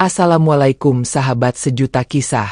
Assalamualaikum sahabat sejuta kisah.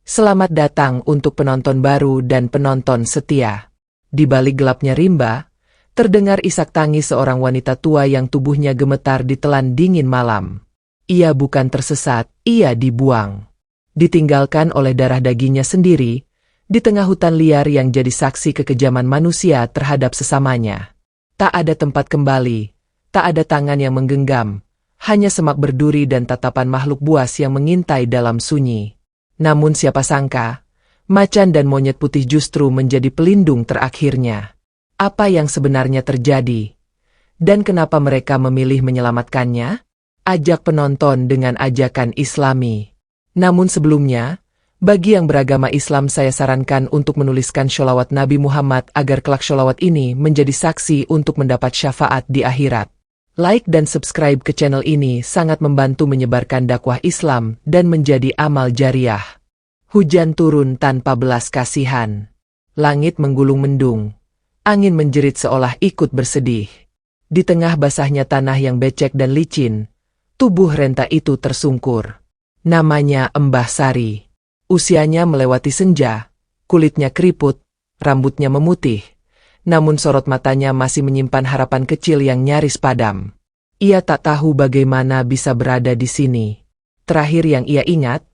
Selamat datang untuk penonton baru dan penonton setia. Di balik gelapnya rimba, terdengar isak tangis seorang wanita tua yang tubuhnya gemetar ditelan dingin malam. Ia bukan tersesat, ia dibuang. Ditinggalkan oleh darah dagingnya sendiri, di tengah hutan liar yang jadi saksi kekejaman manusia terhadap sesamanya. Tak ada tempat kembali, tak ada tangan yang menggenggam, hanya semak berduri dan tatapan makhluk buas yang mengintai dalam sunyi. Namun siapa sangka, macan dan monyet putih justru menjadi pelindung terakhirnya. Apa yang sebenarnya terjadi? Dan kenapa mereka memilih menyelamatkannya? Ajak penonton dengan ajakan Islami. Namun sebelumnya, bagi yang beragama Islam saya sarankan untuk menuliskan sholawat Nabi Muhammad agar kelak sholawat ini menjadi saksi untuk mendapat syafaat di akhirat. Like dan subscribe ke channel ini sangat membantu menyebarkan dakwah Islam dan menjadi amal jariah. Hujan turun tanpa belas kasihan. Langit menggulung mendung. Angin menjerit seolah ikut bersedih. Di tengah basahnya tanah yang becek dan licin, tubuh renta itu tersungkur. Namanya Mbah Sari. Usianya melewati senja, kulitnya keriput, rambutnya memutih, namun sorot matanya masih menyimpan harapan kecil yang nyaris padam. Ia tak tahu bagaimana bisa berada di sini. Terakhir yang ia ingat,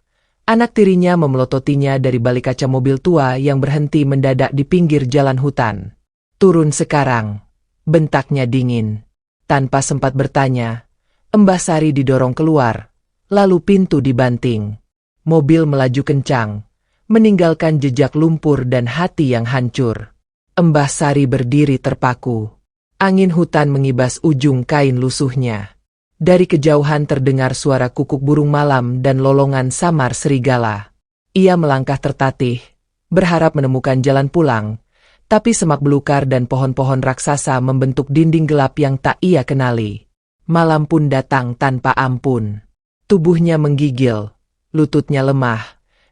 anak tirinya memelototinya dari balik kaca mobil tua yang berhenti mendadak di pinggir jalan hutan. "Turun sekarang," bentaknya dingin. Tanpa sempat bertanya, Mbah Sari didorong keluar, lalu pintu dibanting. Mobil melaju kencang, meninggalkan jejak lumpur dan hati yang hancur. Mbah Sari berdiri terpaku. Angin hutan mengibas ujung kain lusuhnya. Dari kejauhan terdengar suara kukuk burung malam dan lolongan samar serigala. Ia melangkah tertatih, berharap menemukan jalan pulang, tapi semak belukar dan pohon-pohon raksasa membentuk dinding gelap yang tak ia kenali. Malam pun datang tanpa ampun. Tubuhnya menggigil. Lututnya lemah,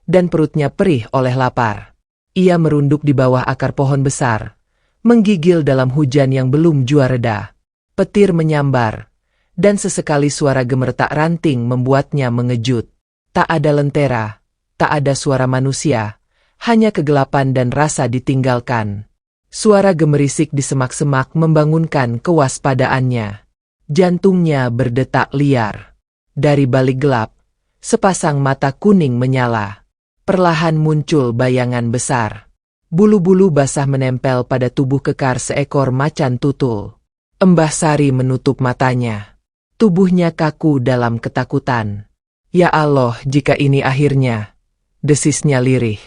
dan perutnya perih oleh lapar. Ia merunduk di bawah akar pohon besar, menggigil dalam hujan yang belum jua reda. Petir menyambar, dan sesekali suara gemertak ranting membuatnya mengejut. Tak ada lentera, tak ada suara manusia, hanya kegelapan dan rasa ditinggalkan. Suara gemerisik di semak-semak membangunkan kewaspadaannya. Jantungnya berdetak liar. Dari balik gelap, sepasang mata kuning menyala. Perlahan muncul bayangan besar. Bulu-bulu basah menempel pada tubuh kekar seekor macan tutul. Mbah Sari menutup matanya. Tubuhnya kaku dalam ketakutan. "Ya Allah, jika ini akhirnya," desisnya lirih.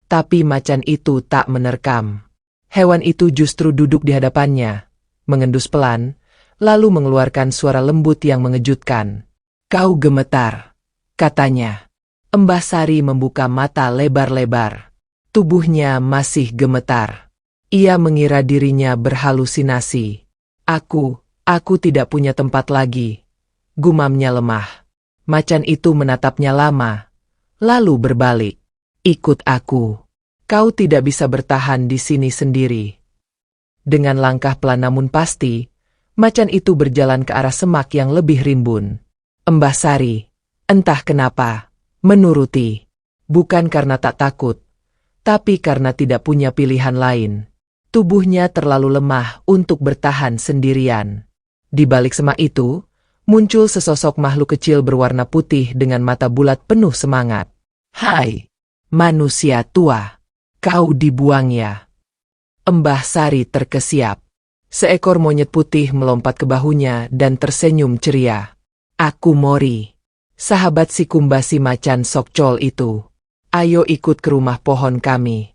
Tapi macan itu tak menerkam. Hewan itu justru duduk di hadapannya, mengendus pelan, lalu mengeluarkan suara lembut yang mengejutkan. "Kau gemetar," katanya. Mbah Sari membuka mata lebar-lebar. Tubuhnya masih gemetar. Ia mengira dirinya berhalusinasi. Aku tidak punya tempat lagi," gumamnya lemah. Macan itu menatapnya lama, lalu berbalik. "Ikut aku. Kau tidak bisa bertahan di sini sendiri." Dengan langkah pelan namun pasti, macan itu berjalan ke arah semak yang lebih rimbun. Mbah Sari, entah kenapa, menuruti. Bukan karena tak takut, tapi karena tidak punya pilihan lain. Tubuhnya terlalu lemah untuk bertahan sendirian. Di balik semak itu, muncul sesosok makhluk kecil berwarna putih dengan mata bulat penuh semangat. "Hai, manusia tua, kau dibuang ya?" Mbah Sari terkesiap. Seekor monyet putih melompat ke bahunya dan tersenyum ceria. "Aku Mori, sahabat si kumbasi macan sokcol itu. Ayo ikut ke rumah pohon kami."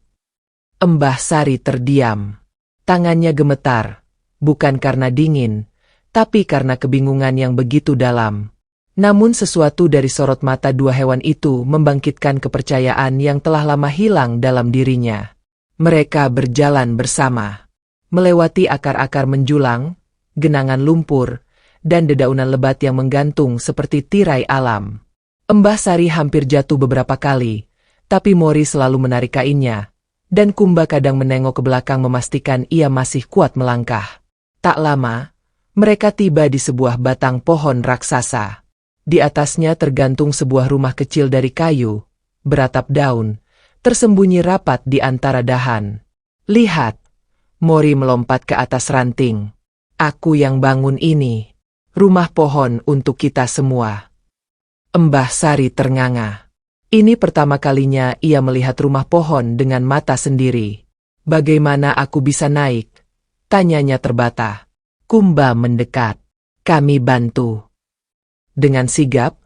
Mbah Sari terdiam. Tangannya gemetar, bukan karena dingin, tapi karena kebingungan yang begitu dalam. Namun sesuatu dari sorot mata dua hewan itu membangkitkan kepercayaan yang telah lama hilang dalam dirinya. Mereka berjalan bersama, melewati akar-akar menjulang, genangan lumpur, dan dedaunan lebat yang menggantung seperti tirai alam. Mbah Sari hampir jatuh beberapa kali, tapi Mori selalu menarik kainnya, dan Kumba kadang menengok ke belakang memastikan ia masih kuat melangkah. Tak lama, mereka tiba di sebuah batang pohon raksasa. Di atasnya tergantung sebuah rumah kecil dari kayu, beratap daun, tersembunyi rapat di antara dahan. Lihat, Mori melompat ke atas ranting. Aku yang bangun ini. Rumah pohon untuk kita semua. Mbah Sari ternganga. Ini pertama kalinya ia melihat rumah pohon dengan mata sendiri. Bagaimana aku bisa naik? Tanyanya terbata. Kumba mendekat. Kami bantu. Dengan sigap,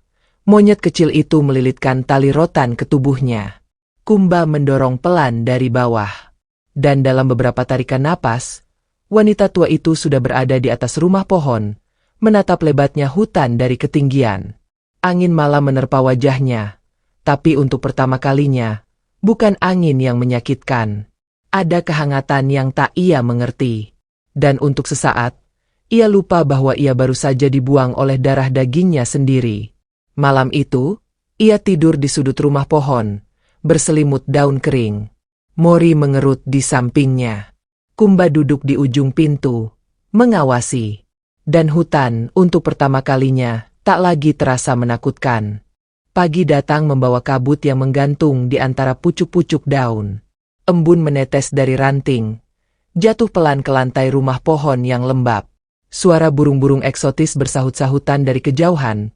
monyet kecil itu melilitkan tali rotan ke tubuhnya. Kumba mendorong pelan dari bawah. Dan dalam beberapa tarikan napas, wanita tua itu sudah berada di atas rumah pohon, menatap lebatnya hutan dari ketinggian. Angin malam menerpa wajahnya, tapi untuk pertama kalinya, bukan angin yang menyakitkan. Ada kehangatan yang tak ia mengerti. Dan untuk sesaat, ia lupa bahwa ia baru saja dibuang oleh darah dagingnya sendiri. Malam itu, ia tidur di sudut rumah pohon, berselimut daun kering. Mori mengerut di sampingnya. Kumba duduk di ujung pintu, mengawasi. Dan hutan untuk pertama kalinya tak lagi terasa menakutkan. Pagi datang membawa kabut yang menggantung di antara pucuk-pucuk daun. Embun menetes dari ranting, jatuh pelan ke lantai rumah pohon yang lembab. Suara burung-burung eksotis bersahut-sahutan dari kejauhan,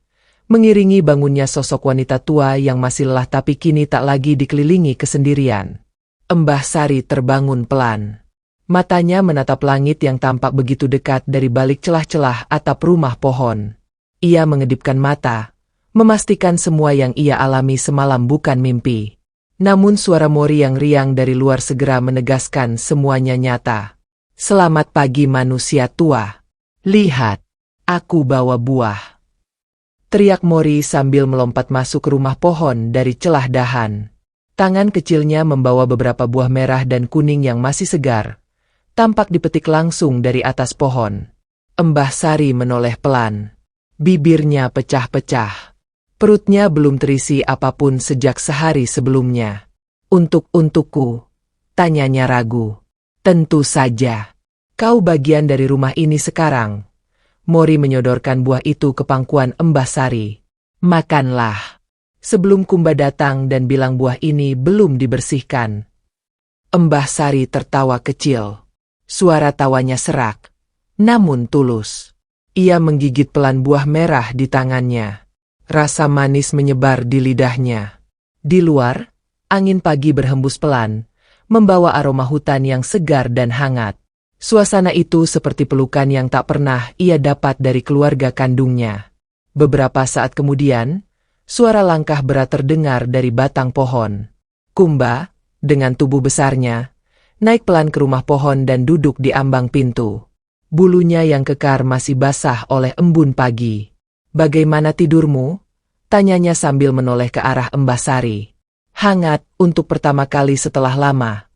mengiringi bangunnya sosok wanita tua yang masih lelah tapi kini tak lagi dikelilingi kesendirian. Mbah Sari terbangun pelan. Matanya menatap langit yang tampak begitu dekat dari balik celah-celah atap rumah pohon. Ia mengedipkan mata, memastikan semua yang ia alami semalam bukan mimpi. Namun suara Mori yang riang dari luar segera menegaskan semuanya nyata. Selamat pagi manusia tua. Lihat, aku bawa buah. Teriak Mori sambil melompat masuk ke rumah pohon dari celah dahan. Tangan kecilnya membawa beberapa buah merah dan kuning yang masih segar. Tampak dipetik langsung dari atas pohon. Mbah Sari menoleh pelan. Bibirnya pecah-pecah. Perutnya belum terisi apapun sejak sehari sebelumnya. Untukku, tanyanya ragu. Tentu saja. Kau bagian dari rumah ini sekarang. Mori menyodorkan buah itu ke pangkuan Mbah Sari. Makanlah. Sebelum Kumba datang dan bilang buah ini belum dibersihkan. Mbah Sari tertawa kecil. Suara tawanya serak, namun tulus. Ia menggigit pelan buah merah di tangannya. Rasa manis menyebar di lidahnya. Di luar, angin pagi berhembus pelan, membawa aroma hutan yang segar dan hangat. Suasana itu seperti pelukan yang tak pernah ia dapat dari keluarga kandungnya. Beberapa saat kemudian, suara langkah berat terdengar dari batang pohon. Kumba, dengan tubuh besarnya, naik pelan ke rumah pohon dan duduk di ambang pintu. Bulunya yang kekar masih basah oleh embun pagi. Bagaimana tidurmu? Tanyanya sambil menoleh ke arah Mbah Sari. Hangat untuk pertama kali setelah lama.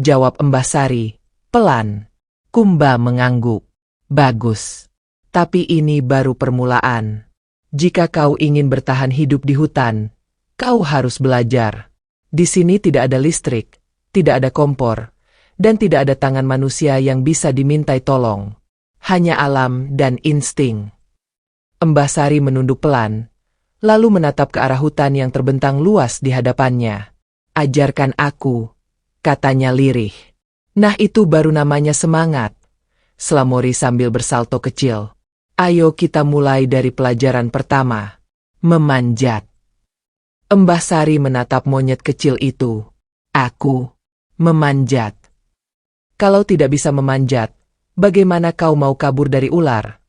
Jawab Mbah Sari, pelan. Kumba mengangguk. Bagus. Tapi ini baru permulaan. Jika kau ingin bertahan hidup di hutan, kau harus belajar. Di sini tidak ada listrik, tidak ada kompor, dan tidak ada tangan manusia yang bisa dimintai tolong. Hanya alam dan insting. Mbah Sari menunduk pelan, lalu menatap ke arah hutan yang terbentang luas di hadapannya. Ajarkan aku, katanya lirih. Nah itu baru namanya semangat. Selamori sambil bersalto kecil. Ayo kita mulai dari pelajaran pertama. Memanjat. Mbah Sari menatap monyet kecil itu. Aku memanjat. Kalau tidak bisa memanjat, bagaimana kau mau kabur dari ular?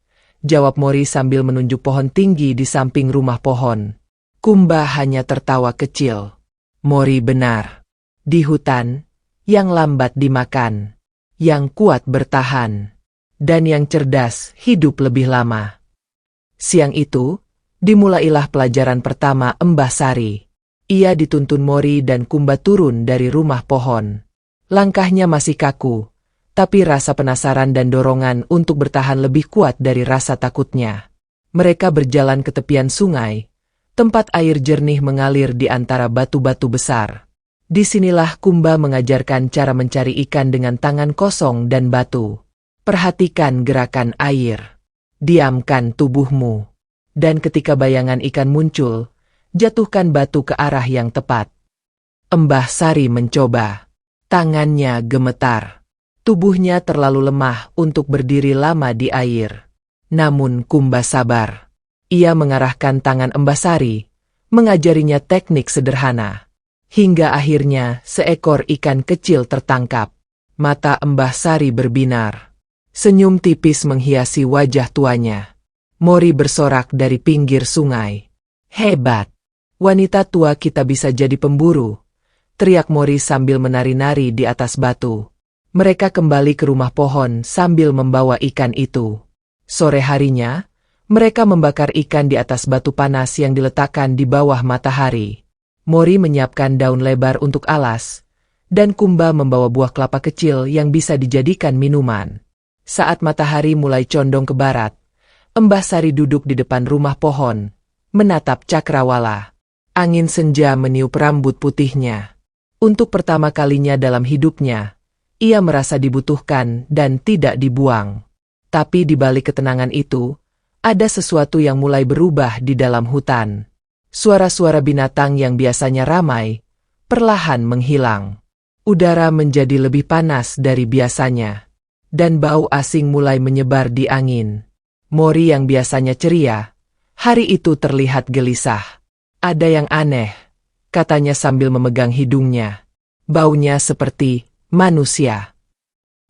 Jawab Mori sambil menunjuk pohon tinggi di samping rumah pohon. Kumba hanya tertawa kecil. Mori benar. Di hutan, yang lambat dimakan, yang kuat bertahan, dan yang cerdas hidup lebih lama. Siang itu, dimulailah pelajaran pertama Mbah Sari. Ia dituntun Mori dan Kumba turun dari rumah pohon. Langkahnya masih kaku, tapi rasa penasaran dan dorongan untuk bertahan lebih kuat dari rasa takutnya. Mereka berjalan ke tepian sungai, tempat air jernih mengalir di antara batu-batu besar. Disinilah Kumba mengajarkan cara mencari ikan dengan tangan kosong dan batu. Perhatikan gerakan air. Diamkan tubuhmu. Dan ketika bayangan ikan muncul, jatuhkan batu ke arah yang tepat. Mbah Sari mencoba. Tangannya gemetar. Tubuhnya terlalu lemah untuk berdiri lama di air. Namun Kumba sabar. Ia mengarahkan tangan Mbah Sari, mengajarinya teknik sederhana. Hingga akhirnya seekor ikan kecil tertangkap. Mata Mbah Sari berbinar. Senyum tipis menghiasi wajah tuanya. Mori bersorak dari pinggir sungai. Hebat! Wanita tua kita bisa jadi pemburu, teriak Mori sambil menari-nari di atas batu. Mereka kembali ke rumah pohon sambil membawa ikan itu. Sore harinya, mereka membakar ikan di atas batu panas yang diletakkan di bawah matahari. Mori menyiapkan daun lebar untuk alas, dan Kumba membawa buah kelapa kecil yang bisa dijadikan minuman. Saat matahari mulai condong ke barat, Mbah Sari duduk di depan rumah pohon, menatap cakrawala. Angin senja meniup rambut putihnya. Untuk pertama kalinya dalam hidupnya, ia merasa dibutuhkan dan tidak dibuang. Tapi di balik ketenangan itu, ada sesuatu yang mulai berubah di dalam hutan. Suara-suara binatang yang biasanya ramai, perlahan menghilang. Udara menjadi lebih panas dari biasanya, dan bau asing mulai menyebar di angin. Mori yang biasanya ceria, hari itu terlihat gelisah. Ada yang aneh, katanya sambil memegang hidungnya. Baunya seperti manusia.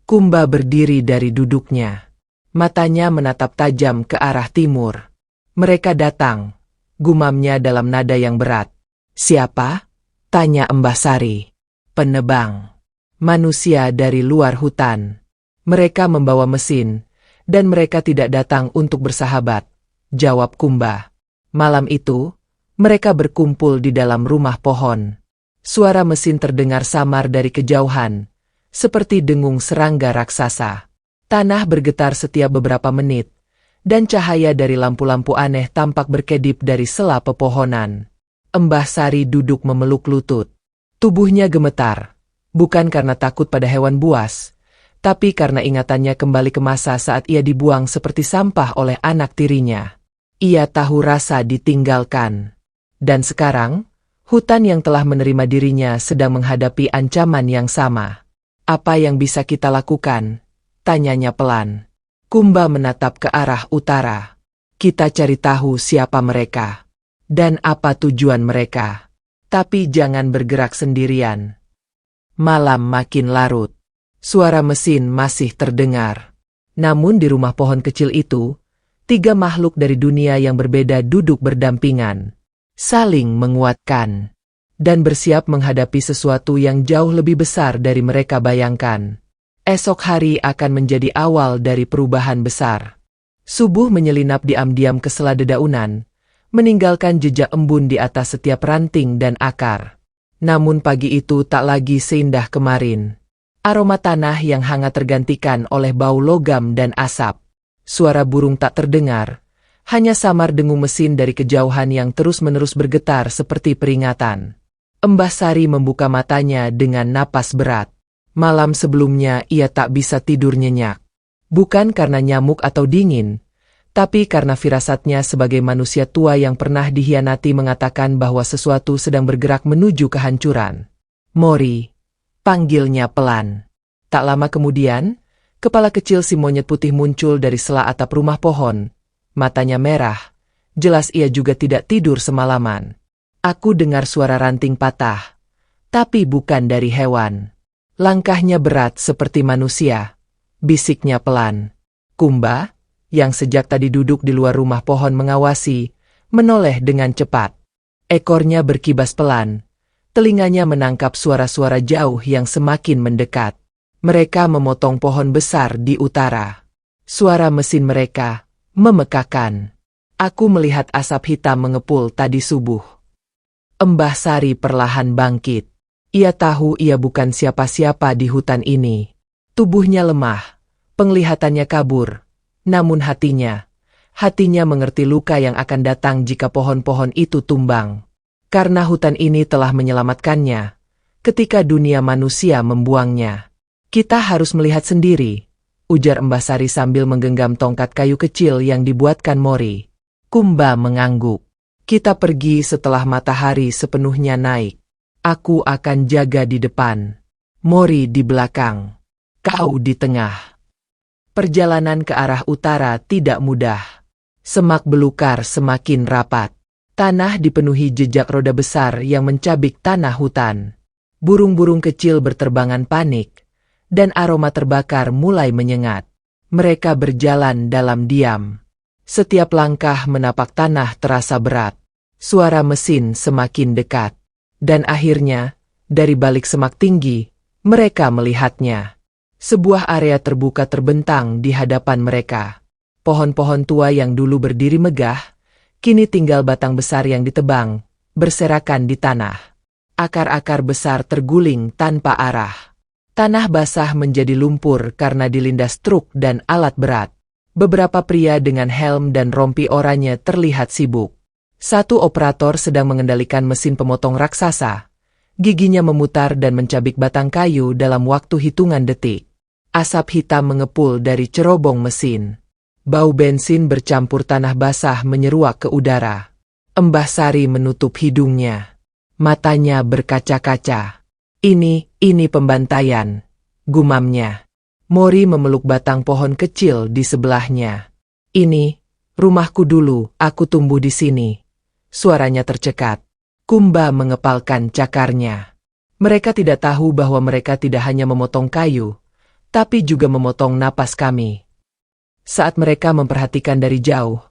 Kumba berdiri dari duduknya. Matanya menatap tajam ke arah timur. Mereka datang, gumamnya dalam nada yang berat. Siapa? Tanya Mbah Sari. Penebang. Manusia dari luar hutan. Mereka membawa mesin, dan mereka tidak datang untuk bersahabat, jawab Kumba. Malam itu, mereka berkumpul di dalam rumah pohon. Suara mesin terdengar samar dari kejauhan, seperti dengung serangga raksasa. Tanah bergetar setiap beberapa menit, dan cahaya dari lampu-lampu aneh tampak berkedip dari sela pepohonan. Mbah Sari duduk memeluk lutut. Tubuhnya gemetar, bukan karena takut pada hewan buas, tapi karena ingatannya kembali ke masa saat ia dibuang seperti sampah oleh anak tirinya. Ia tahu rasa ditinggalkan. Dan sekarang, hutan yang telah menerima dirinya sedang menghadapi ancaman yang sama. Apa yang bisa kita lakukan? Tanyanya pelan. Kumba menatap ke arah utara. Kita cari tahu siapa mereka. Dan apa tujuan mereka. Tapi jangan bergerak sendirian. Malam makin larut. Suara mesin masih terdengar. Namun di rumah pohon kecil itu, 3 makhluk dari dunia yang berbeda duduk berdampingan. Saling menguatkan, dan bersiap menghadapi sesuatu yang jauh lebih besar dari mereka bayangkan. Esok hari akan menjadi awal dari perubahan besar. Subuh menyelinap diam-diam ke sela dedaunan, meninggalkan jejak embun di atas setiap ranting dan akar. Namun pagi itu tak lagi seindah kemarin. Aroma tanah yang hangat tergantikan oleh bau logam dan asap. Suara burung tak terdengar. Hanya samar dengung mesin dari kejauhan yang terus-menerus bergetar seperti peringatan. Mbah Sari membuka matanya dengan napas berat. Malam sebelumnya ia tak bisa tidur nyenyak. Bukan karena nyamuk atau dingin, tapi karena firasatnya sebagai manusia tua yang pernah dikhianati mengatakan bahwa sesuatu sedang bergerak menuju kehancuran. Mori, panggilnya pelan. Tak lama kemudian, kepala kecil si monyet putih muncul dari sela atap rumah pohon. Matanya merah, jelas ia juga tidak tidur semalaman. Aku dengar suara ranting patah, tapi bukan dari hewan. Langkahnya berat seperti manusia, bisiknya pelan. Kumba, yang sejak tadi duduk di luar rumah pohon mengawasi, menoleh dengan cepat. Ekornya berkibas pelan, telinganya menangkap suara-suara jauh yang semakin mendekat. Mereka memotong pohon besar di utara. Suara mesin mereka memekakan. Aku melihat asap hitam mengepul tadi subuh. Mbah Sari perlahan bangkit. Ia tahu ia bukan siapa-siapa di hutan ini. Tubuhnya lemah, penglihatannya kabur. Namun hatinya mengerti luka yang akan datang jika pohon-pohon itu tumbang. Karena hutan ini telah menyelamatkannya, ketika dunia manusia membuangnya. Kita harus melihat sendiri, ujar Mbah Sari sambil menggenggam tongkat kayu kecil yang dibuatkan Mori. Kumba mengangguk. Kita pergi setelah matahari sepenuhnya naik. Aku akan jaga di depan. Mori di belakang. Kau di tengah. Perjalanan ke arah utara tidak mudah. Semak belukar semakin rapat. Tanah dipenuhi jejak roda besar yang mencabik tanah hutan. Burung-burung kecil berterbangan panik, dan aroma terbakar mulai menyengat. Mereka berjalan dalam diam. Setiap langkah menapak tanah terasa berat. Suara mesin semakin dekat. Dan akhirnya, dari balik semak tinggi, mereka melihatnya. Sebuah area terbuka terbentang di hadapan mereka. Pohon-pohon tua yang dulu berdiri megah, kini tinggal batang besar yang ditebang, berserakan di tanah. Akar-akar besar terguling tanpa arah. Tanah basah menjadi lumpur karena dilindas truk dan alat berat. Beberapa pria dengan helm dan rompi oranye terlihat sibuk. Satu operator sedang mengendalikan mesin pemotong raksasa. Giginya memutar dan mencabik batang kayu dalam waktu hitungan detik. Asap hitam mengepul dari cerobong mesin. Bau bensin bercampur tanah basah menyeruak ke udara. Embah Sari menutup hidungnya. Matanya berkaca-kaca. Ini pembantaian, gumamnya. Mori memeluk batang pohon kecil di sebelahnya. Ini, rumahku dulu, aku tumbuh di sini. Suaranya tercekat. Kumba mengepalkan cakarnya. Mereka tidak tahu bahwa mereka tidak hanya memotong kayu, tapi juga memotong napas kami. Saat mereka memperhatikan dari jauh,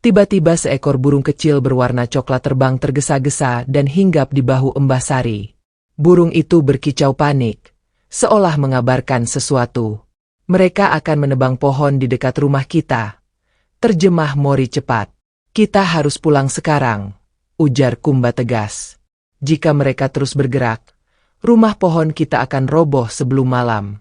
tiba-tiba seekor burung kecil berwarna coklat terbang tergesa-gesa dan hinggap di bahu Embah Sari. Burung itu berkicau panik, seolah mengabarkan sesuatu. Mereka akan menebang pohon di dekat rumah kita. Terjemah Mori cepat. Kita harus pulang sekarang, ujar Kumba tegas. Jika mereka terus bergerak, rumah pohon kita akan roboh sebelum malam.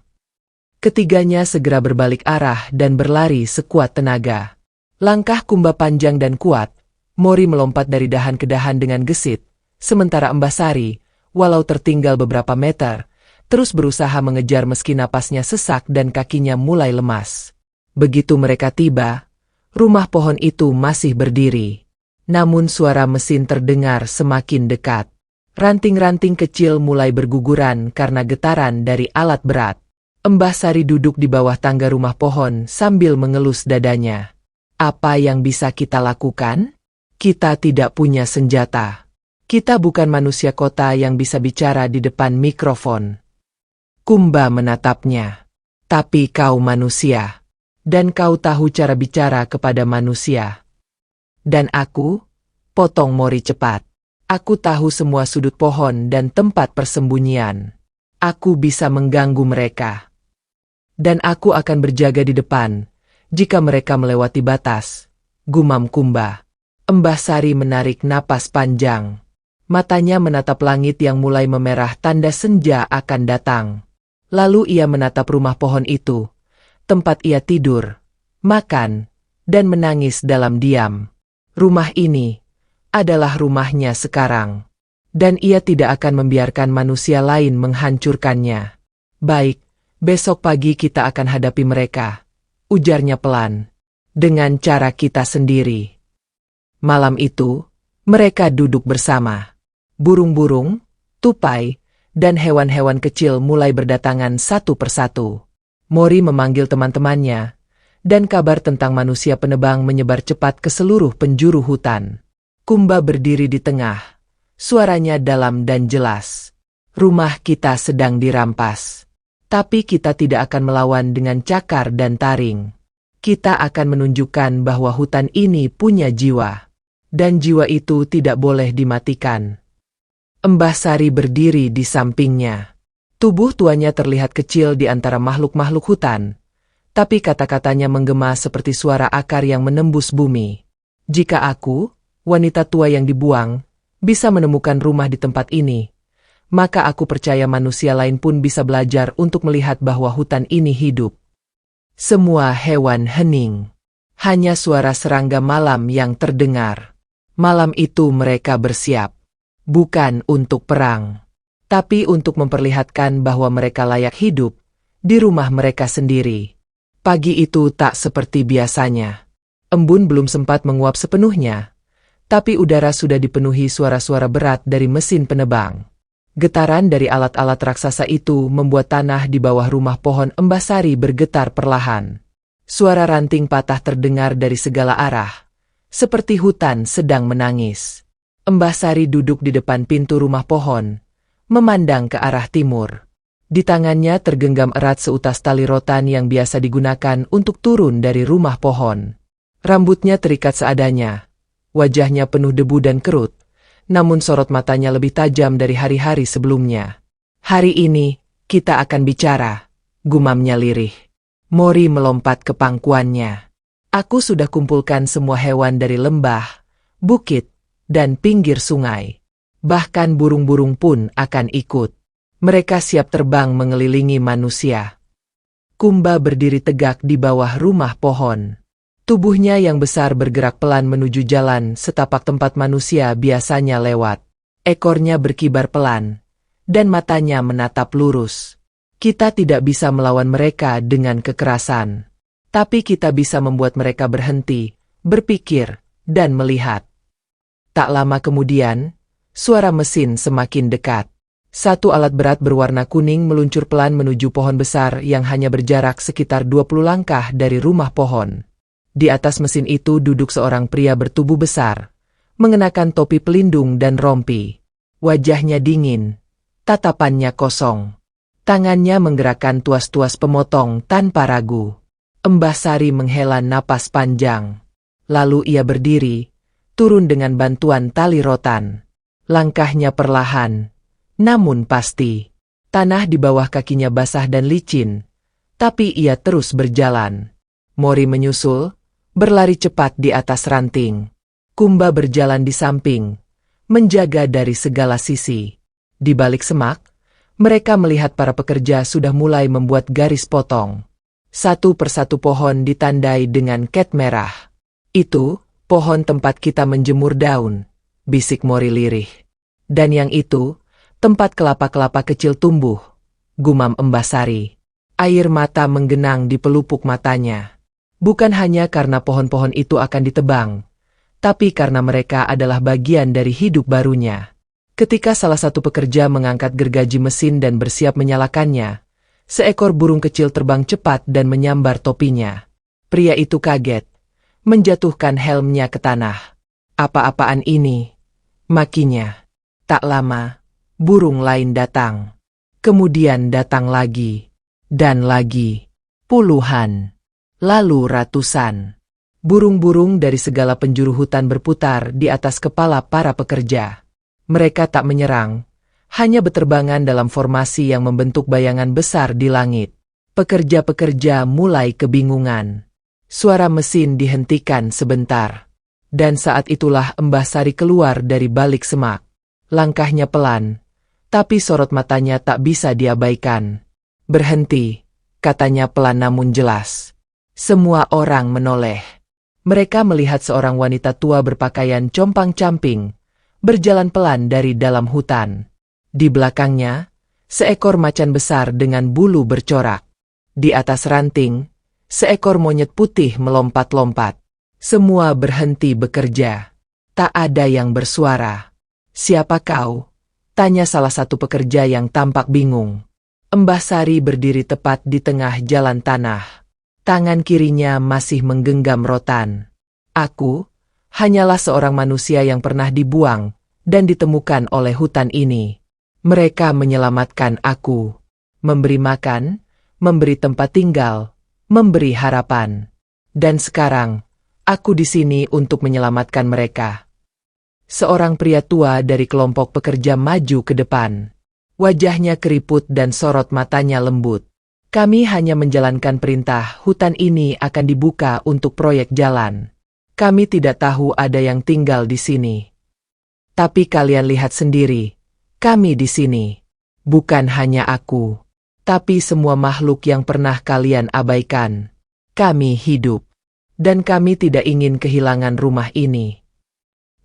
Ketiganya segera berbalik arah dan berlari sekuat tenaga. Langkah Kumba panjang dan kuat. Mori melompat dari dahan ke dahan dengan gesit, sementara Embah Sari, walau tertinggal beberapa meter, terus berusaha mengejar meski napasnya sesak dan kakinya mulai lemas. Begitu mereka tiba, rumah pohon itu masih berdiri. Namun suara mesin terdengar semakin dekat. Ranting-ranting kecil mulai berguguran karena getaran dari alat berat. Embah Sari duduk di bawah tangga rumah pohon sambil mengelus dadanya. Apa yang bisa kita lakukan? Kita tidak punya senjata. Kita bukan manusia kota yang bisa bicara di depan mikrofon. Kumba menatapnya. Tapi kau manusia. Dan kau tahu cara bicara kepada manusia. Dan aku? Potong Mori cepat. Aku tahu semua sudut pohon dan tempat persembunyian. Aku bisa mengganggu mereka. Dan aku akan berjaga di depan, jika mereka melewati batas, gumam Kumba. Embah Sari menarik napas panjang. Matanya menatap langit yang mulai memerah tanda senja akan datang. Lalu ia menatap rumah pohon itu, tempat ia tidur, makan, dan menangis dalam diam. Rumah ini adalah rumahnya sekarang. Dan ia tidak akan membiarkan manusia lain menghancurkannya. Baik. Besok pagi kita akan hadapi mereka, ujarnya pelan, dengan cara kita sendiri. Malam itu, mereka duduk bersama. Burung-burung, tupai, dan hewan-hewan kecil mulai berdatangan satu persatu. Mori memanggil teman-temannya, dan kabar tentang manusia penebang menyebar cepat ke seluruh penjuru hutan. Kumba berdiri di tengah, suaranya dalam dan jelas. Rumah kita sedang dirampas. Tapi kita tidak akan melawan dengan cakar dan taring. Kita akan menunjukkan bahwa hutan ini punya jiwa. Dan jiwa itu tidak boleh dimatikan. Embah Sari berdiri di sampingnya. Tubuh tuanya terlihat kecil di antara makhluk-makhluk hutan. Tapi kata-katanya menggema seperti suara akar yang menembus bumi. Jika aku, wanita tua yang dibuang, bisa menemukan rumah di tempat ini, maka aku percaya manusia lain pun bisa belajar untuk melihat bahwa hutan ini hidup. Semua hewan hening. Hanya suara serangga malam yang terdengar. Malam itu mereka bersiap. Bukan untuk perang, tapi untuk memperlihatkan bahwa mereka layak hidup di rumah mereka sendiri. Pagi itu tak seperti biasanya. Embun belum sempat menguap sepenuhnya, tapi udara sudah dipenuhi suara-suara berat dari mesin penebang. Getaran dari alat-alat raksasa itu membuat tanah di bawah rumah pohon Mbah Sari bergetar perlahan. Suara ranting patah terdengar dari segala arah, seperti hutan sedang menangis. Mbah Sari duduk di depan pintu rumah pohon, memandang ke arah timur. Di tangannya tergenggam erat seutas tali rotan yang biasa digunakan untuk turun dari rumah pohon. Rambutnya terikat seadanya, wajahnya penuh debu dan kerut, namun sorot matanya lebih tajam dari hari-hari sebelumnya. "Hari ini, kita akan bicara," gumamnya lirih. Mori melompat ke pangkuannya. "Aku sudah kumpulkan semua hewan dari lembah, bukit, dan pinggir sungai. Bahkan burung-burung pun akan ikut. Mereka siap terbang mengelilingi manusia." Kumba berdiri tegak di bawah rumah pohon. Tubuhnya yang besar bergerak pelan menuju jalan setapak tempat manusia biasanya lewat. Ekornya berkibar pelan, dan matanya menatap lurus. "Kita tidak bisa melawan mereka dengan kekerasan, tapi kita bisa membuat mereka berhenti, berpikir, dan melihat." Tak lama kemudian, suara mesin semakin dekat. Satu alat berat berwarna kuning meluncur pelan menuju pohon besar yang hanya berjarak sekitar 20 langkah dari rumah pohon. Di atas mesin itu duduk seorang pria bertubuh besar, mengenakan topi pelindung dan rompi. Wajahnya dingin, tatapannya kosong. Tangannya menggerakkan tuas-tuas pemotong tanpa ragu. Mbah Sari menghela napas panjang. Lalu ia berdiri, turun dengan bantuan tali rotan. Langkahnya perlahan, namun pasti. Tanah di bawah kakinya basah dan licin, tapi ia terus berjalan. Mori menyusul, berlari cepat di atas ranting. Kumba berjalan di samping, menjaga dari segala sisi. Di balik semak, mereka melihat para pekerja sudah mulai membuat garis potong. Satu persatu pohon ditandai dengan cat merah. "Itu, pohon tempat kita menjemur daun," bisik Mori lirih. "Dan yang itu, tempat kelapa-kelapa kecil tumbuh," gumam Mbah Sari. Air mata menggenang di pelupuk matanya. Bukan hanya karena pohon-pohon itu akan ditebang, tapi karena mereka adalah bagian dari hidup barunya. Ketika salah satu pekerja mengangkat gergaji mesin dan bersiap menyalakannya, seekor burung kecil terbang cepat dan menyambar topinya. Pria itu kaget, menjatuhkan helmnya ke tanah. "Apa-apaan ini?" makinya. Tak lama, burung lain datang. Kemudian datang lagi, dan lagi. Puluhan. Lalu ratusan. Burung-burung dari segala penjuru hutan berputar di atas kepala para pekerja. Mereka tak menyerang, hanya berterbangan dalam formasi yang membentuk bayangan besar di langit. Pekerja-pekerja mulai kebingungan. Suara mesin dihentikan sebentar. Dan saat itulah Mbah Sari keluar dari balik semak. Langkahnya pelan, tapi sorot matanya tak bisa diabaikan. "Berhenti," katanya pelan namun jelas. Semua orang menoleh. Mereka melihat seorang wanita tua berpakaian compang-camping, berjalan pelan dari dalam hutan. Di belakangnya, seekor macan besar dengan bulu bercorak. Di atas ranting, seekor monyet putih melompat-lompat. Semua berhenti bekerja. Tak ada yang bersuara. "Siapa kau?" tanya salah satu pekerja yang tampak bingung. Mbah Sari berdiri tepat di tengah jalan tanah. Tangan kirinya masih menggenggam rotan. "Aku hanyalah seorang manusia yang pernah dibuang dan ditemukan oleh hutan ini. Mereka menyelamatkan aku, memberi makan, memberi tempat tinggal, memberi harapan. Dan sekarang, aku di sini untuk menyelamatkan mereka." Seorang pria tua dari kelompok pekerja maju ke depan. Wajahnya keriput dan sorot matanya lembut. "Kami hanya menjalankan perintah, hutan ini akan dibuka untuk proyek jalan. Kami tidak tahu ada yang tinggal di sini. Tapi kalian lihat sendiri, kami di sini. Bukan hanya aku, tapi semua makhluk yang pernah kalian abaikan. Kami hidup, dan kami tidak ingin kehilangan rumah ini."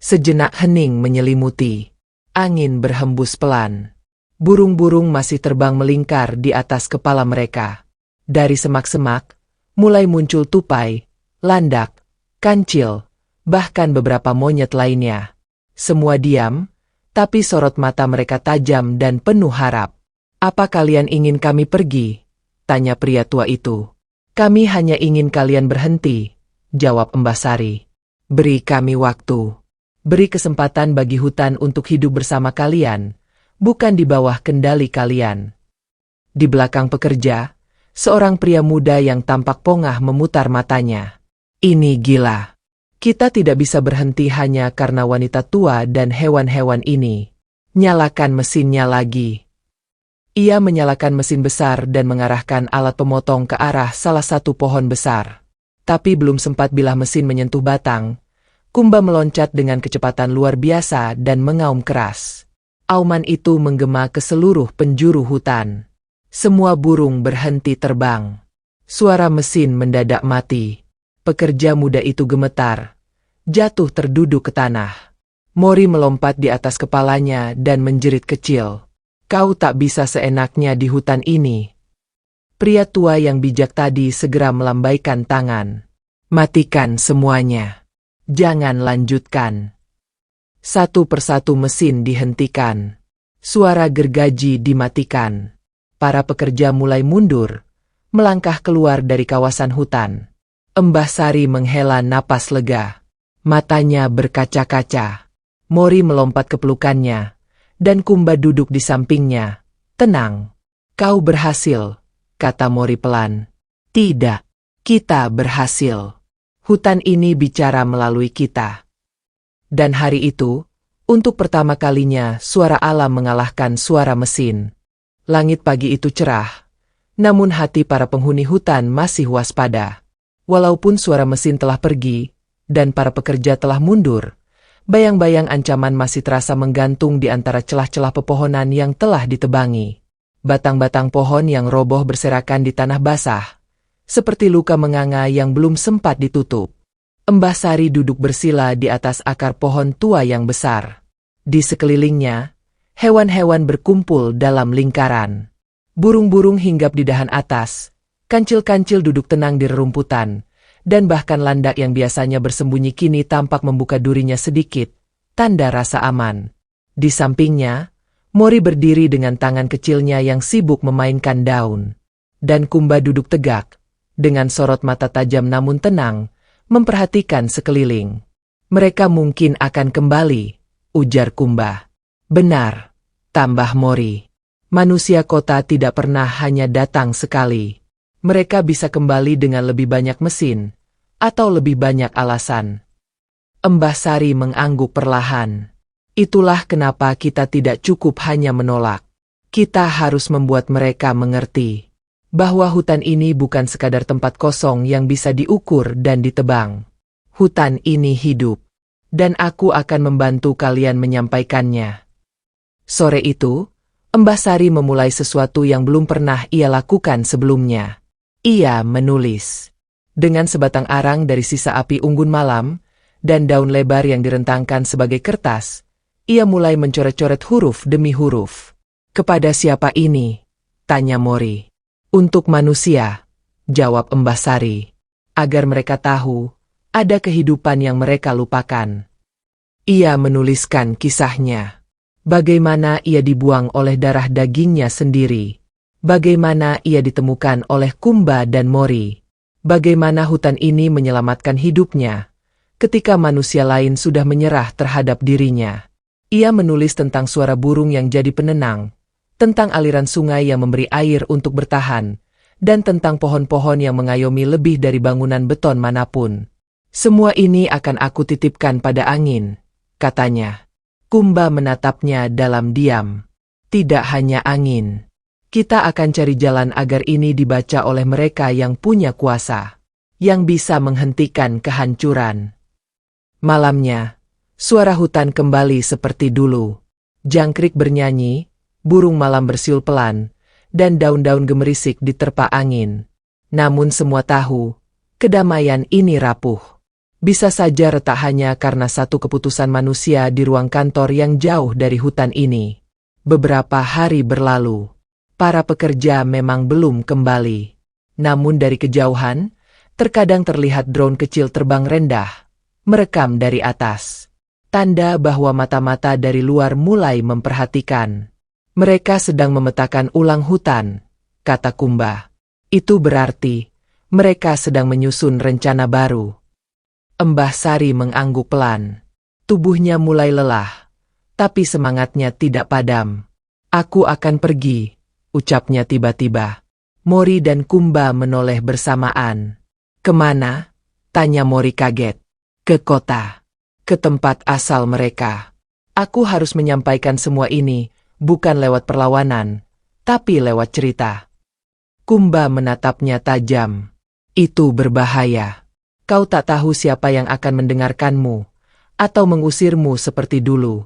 Sejenak hening menyelimuti. Angin berhembus pelan. Burung-burung masih terbang melingkar di atas kepala mereka. Dari semak-semak, mulai muncul tupai, landak, kancil, bahkan beberapa monyet lainnya. Semua diam, tapi sorot mata mereka tajam dan penuh harap. "Apa kalian ingin kami pergi?" tanya pria tua itu. "Kami hanya ingin kalian berhenti," jawab Mbah Sari. "Beri kami waktu. Beri kesempatan bagi hutan untuk hidup bersama kalian, bukan di bawah kendali kalian." Di belakang pekerja, seorang pria muda yang tampak pongah memutar matanya. "Ini gila. Kita tidak bisa berhenti hanya karena wanita tua dan hewan-hewan ini. Nyalakan mesinnya lagi." Ia menyalakan mesin besar dan mengarahkan alat pemotong ke arah salah satu pohon besar. Tapi belum sempat bilah mesin menyentuh batang, Kumba meloncat dengan kecepatan luar biasa dan mengaum keras. Auman itu menggema ke seluruh penjuru hutan. Semua burung berhenti terbang. Suara mesin mendadak mati. Pekerja muda itu gemetar, jatuh terduduk ke tanah. Mori melompat di atas kepalanya dan menjerit kecil. "Kau tak bisa seenaknya di hutan ini." Pria tua yang bijak tadi segera melambaikan tangan. "Matikan semuanya. Jangan lanjutkan." Satu persatu mesin dihentikan. Suara gergaji dimatikan. Para pekerja mulai mundur, melangkah keluar dari kawasan hutan. Mbah Sari menghela napas lega. Matanya berkaca-kaca. Mori melompat ke pelukannya, dan Kumba duduk di sampingnya. "Tenang. Kau berhasil," kata Mori pelan. "Tidak, kita berhasil. Hutan ini bicara melalui kita." Dan hari itu, untuk pertama kalinya suara alam mengalahkan suara mesin. Langit pagi itu cerah, namun hati para penghuni hutan masih waspada. Walaupun suara mesin telah pergi, dan para pekerja telah mundur, bayang-bayang ancaman masih terasa menggantung di antara celah-celah pepohonan yang telah ditebangi. Batang-batang pohon yang roboh berserakan di tanah basah, seperti luka menganga yang belum sempat ditutup. Mbah Sari duduk bersila di atas akar pohon tua yang besar. Di sekelilingnya, hewan-hewan berkumpul dalam lingkaran. Burung-burung hinggap di dahan atas, kancil-kancil duduk tenang di rerumputan, dan bahkan landak yang biasanya bersembunyi kini tampak membuka durinya sedikit, tanda rasa aman. Di sampingnya, Mori berdiri dengan tangan kecilnya yang sibuk memainkan daun. Dan Kumba duduk tegak, dengan sorot mata tajam namun tenang, memperhatikan sekeliling. "Mereka mungkin akan kembali," ujar Kumba. "Benar," tambah Mori. "Manusia kota tidak pernah hanya datang sekali. Mereka bisa kembali dengan lebih banyak mesin, atau lebih banyak alasan." Mbah Sari mengangguk perlahan. "Itulah kenapa kita tidak cukup hanya menolak. Kita harus membuat mereka mengerti bahwa hutan ini bukan sekadar tempat kosong yang bisa diukur dan ditebang. Hutan ini hidup, dan aku akan membantu kalian menyampaikannya." Sore itu, Mbah Sari memulai sesuatu yang belum pernah ia lakukan sebelumnya. Ia menulis. Dengan sebatang arang dari sisa api unggun malam, dan daun lebar yang direntangkan sebagai kertas, ia mulai mencoret-coret huruf demi huruf. "Kepada siapa ini?" tanya Mori. "Untuk manusia," jawab Mbah Sari. "Agar mereka tahu, ada kehidupan yang mereka lupakan." Ia menuliskan kisahnya. Bagaimana ia dibuang oleh darah dagingnya sendiri. Bagaimana ia ditemukan oleh Kumba dan Mori. Bagaimana hutan ini menyelamatkan hidupnya, ketika manusia lain sudah menyerah terhadap dirinya. Ia menulis tentang suara burung yang jadi penenang, tentang aliran sungai yang memberi air untuk bertahan, dan tentang pohon-pohon yang mengayomi lebih dari bangunan beton manapun. "Semua ini akan aku titipkan pada angin," katanya. Kumba menatapnya dalam diam. "Tidak hanya angin. Kita akan cari jalan agar ini dibaca oleh mereka yang punya kuasa, yang bisa menghentikan kehancuran." Malamnya, suara hutan kembali seperti dulu. Jangkrik bernyanyi, burung malam bersiul pelan, dan daun-daun gemerisik diterpa angin. Namun semua tahu, kedamaian ini rapuh. Bisa saja retak hanya karena satu keputusan manusia di ruang kantor yang jauh dari hutan ini. Beberapa hari berlalu. Para pekerja memang belum kembali. Namun dari kejauhan, Terkadang terlihat drone kecil terbang rendah, merekam dari atas. Tanda bahwa mata-mata dari luar mulai memperhatikan. Mereka sedang memetakan ulang hutan, kata Kumba. Itu berarti mereka sedang menyusun rencana baru. Mbah Sari mengangguk pelan. Tubuhnya mulai lelah, tapi semangatnya tidak padam. Aku akan pergi, ucapnya tiba-tiba. Mori dan Kumba menoleh bersamaan. Kemana? Tanya Mori kaget. Ke kota. Ke tempat asal mereka. Aku harus menyampaikan semua ini, bukan lewat perlawanan, tapi lewat cerita. Kumba menatapnya tajam. Itu berbahaya. Kau tak tahu siapa yang akan mendengarkanmu, atau mengusirmu seperti dulu.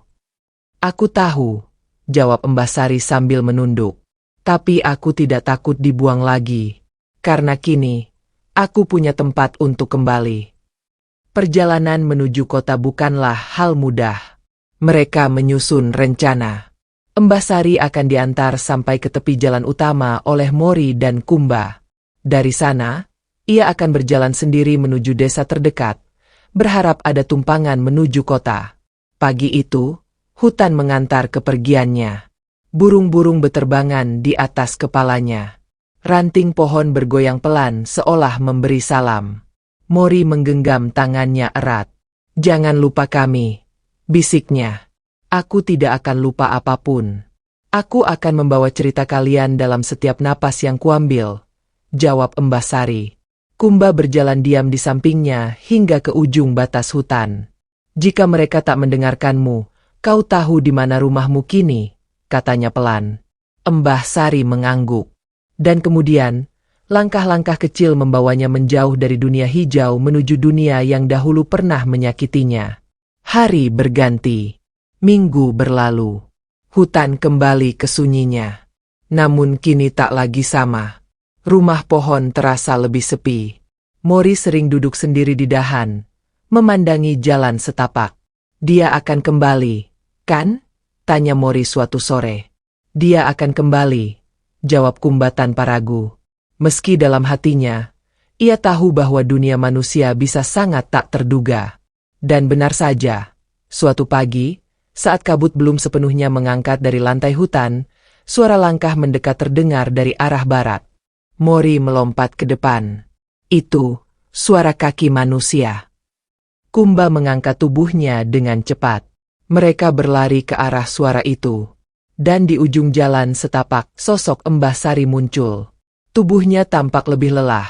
Aku tahu, jawab Mbah Sari sambil menunduk. Tapi aku tidak takut dibuang lagi, karena kini aku punya tempat untuk kembali. Perjalanan menuju kota bukanlah hal mudah. Mereka menyusun rencana. Mbah Sari akan diantar sampai ke tepi jalan utama oleh Mori dan Kumba. Dari sana, ia akan berjalan sendiri menuju desa terdekat, berharap ada tumpangan menuju kota. Pagi itu, hutan mengantar kepergiannya. Burung-burung beterbangan di atas kepalanya. Ranting pohon bergoyang pelan seolah memberi salam. Mori menggenggam tangannya erat. Jangan lupa kami, bisiknya. Aku tidak akan lupa apapun. Aku akan membawa cerita kalian dalam setiap napas yang kuambil, jawab Mbah Sari. Kumba berjalan diam di sampingnya hingga ke ujung batas hutan. Jika mereka tak mendengarkanmu, kau tahu di mana rumahmu kini, katanya pelan. Mbah Sari mengangguk. Dan kemudian, langkah-langkah kecil membawanya menjauh dari dunia hijau menuju dunia yang dahulu pernah menyakitinya. Hari berganti. Minggu berlalu. Hutan kembali ke sunyinya. Namun kini tak lagi sama. Rumah pohon terasa lebih sepi. Mori sering duduk sendiri di dahan, memandangi jalan setapak. Dia akan kembali, kan? Tanya Mori suatu sore. Dia akan kembali, jawab Kumba tanpa ragu. Meski dalam hatinya, ia tahu bahwa dunia manusia bisa sangat tak terduga. Dan benar saja, suatu pagi, saat kabut belum sepenuhnya mengangkat dari lantai hutan, suara langkah mendekat terdengar dari arah barat. Mori melompat ke depan. Itu, suara kaki manusia. Kumba mengangkat tubuhnya dengan cepat. Mereka berlari ke arah suara itu. Dan di ujung jalan setapak, sosok Mbah Sari muncul. Tubuhnya tampak lebih lelah.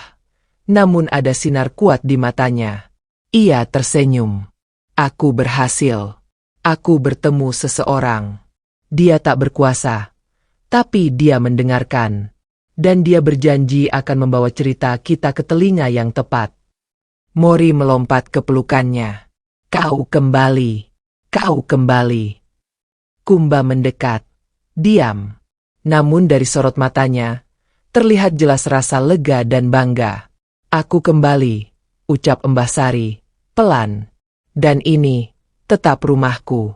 Namun ada sinar kuat di matanya. Ia tersenyum. Aku berhasil. Aku bertemu seseorang. Dia tak berkuasa. Tapi dia mendengarkan. Dan dia berjanji akan membawa cerita kita ke telinga yang tepat. Mori melompat ke pelukannya. Kau kembali. Kau kembali. Kumba mendekat. Diam. Namun dari sorot matanya, terlihat jelas rasa lega dan bangga. Aku kembali, ucap Mbah Sari, pelan. Dan ini, tetap rumahku.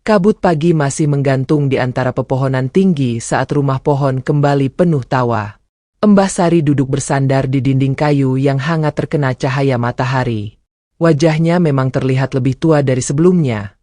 Kabut pagi masih menggantung di antara pepohonan tinggi saat rumah pohon kembali penuh tawa. Mbah Sari duduk bersandar di dinding kayu yang hangat terkena cahaya matahari. Wajahnya memang terlihat lebih tua dari sebelumnya,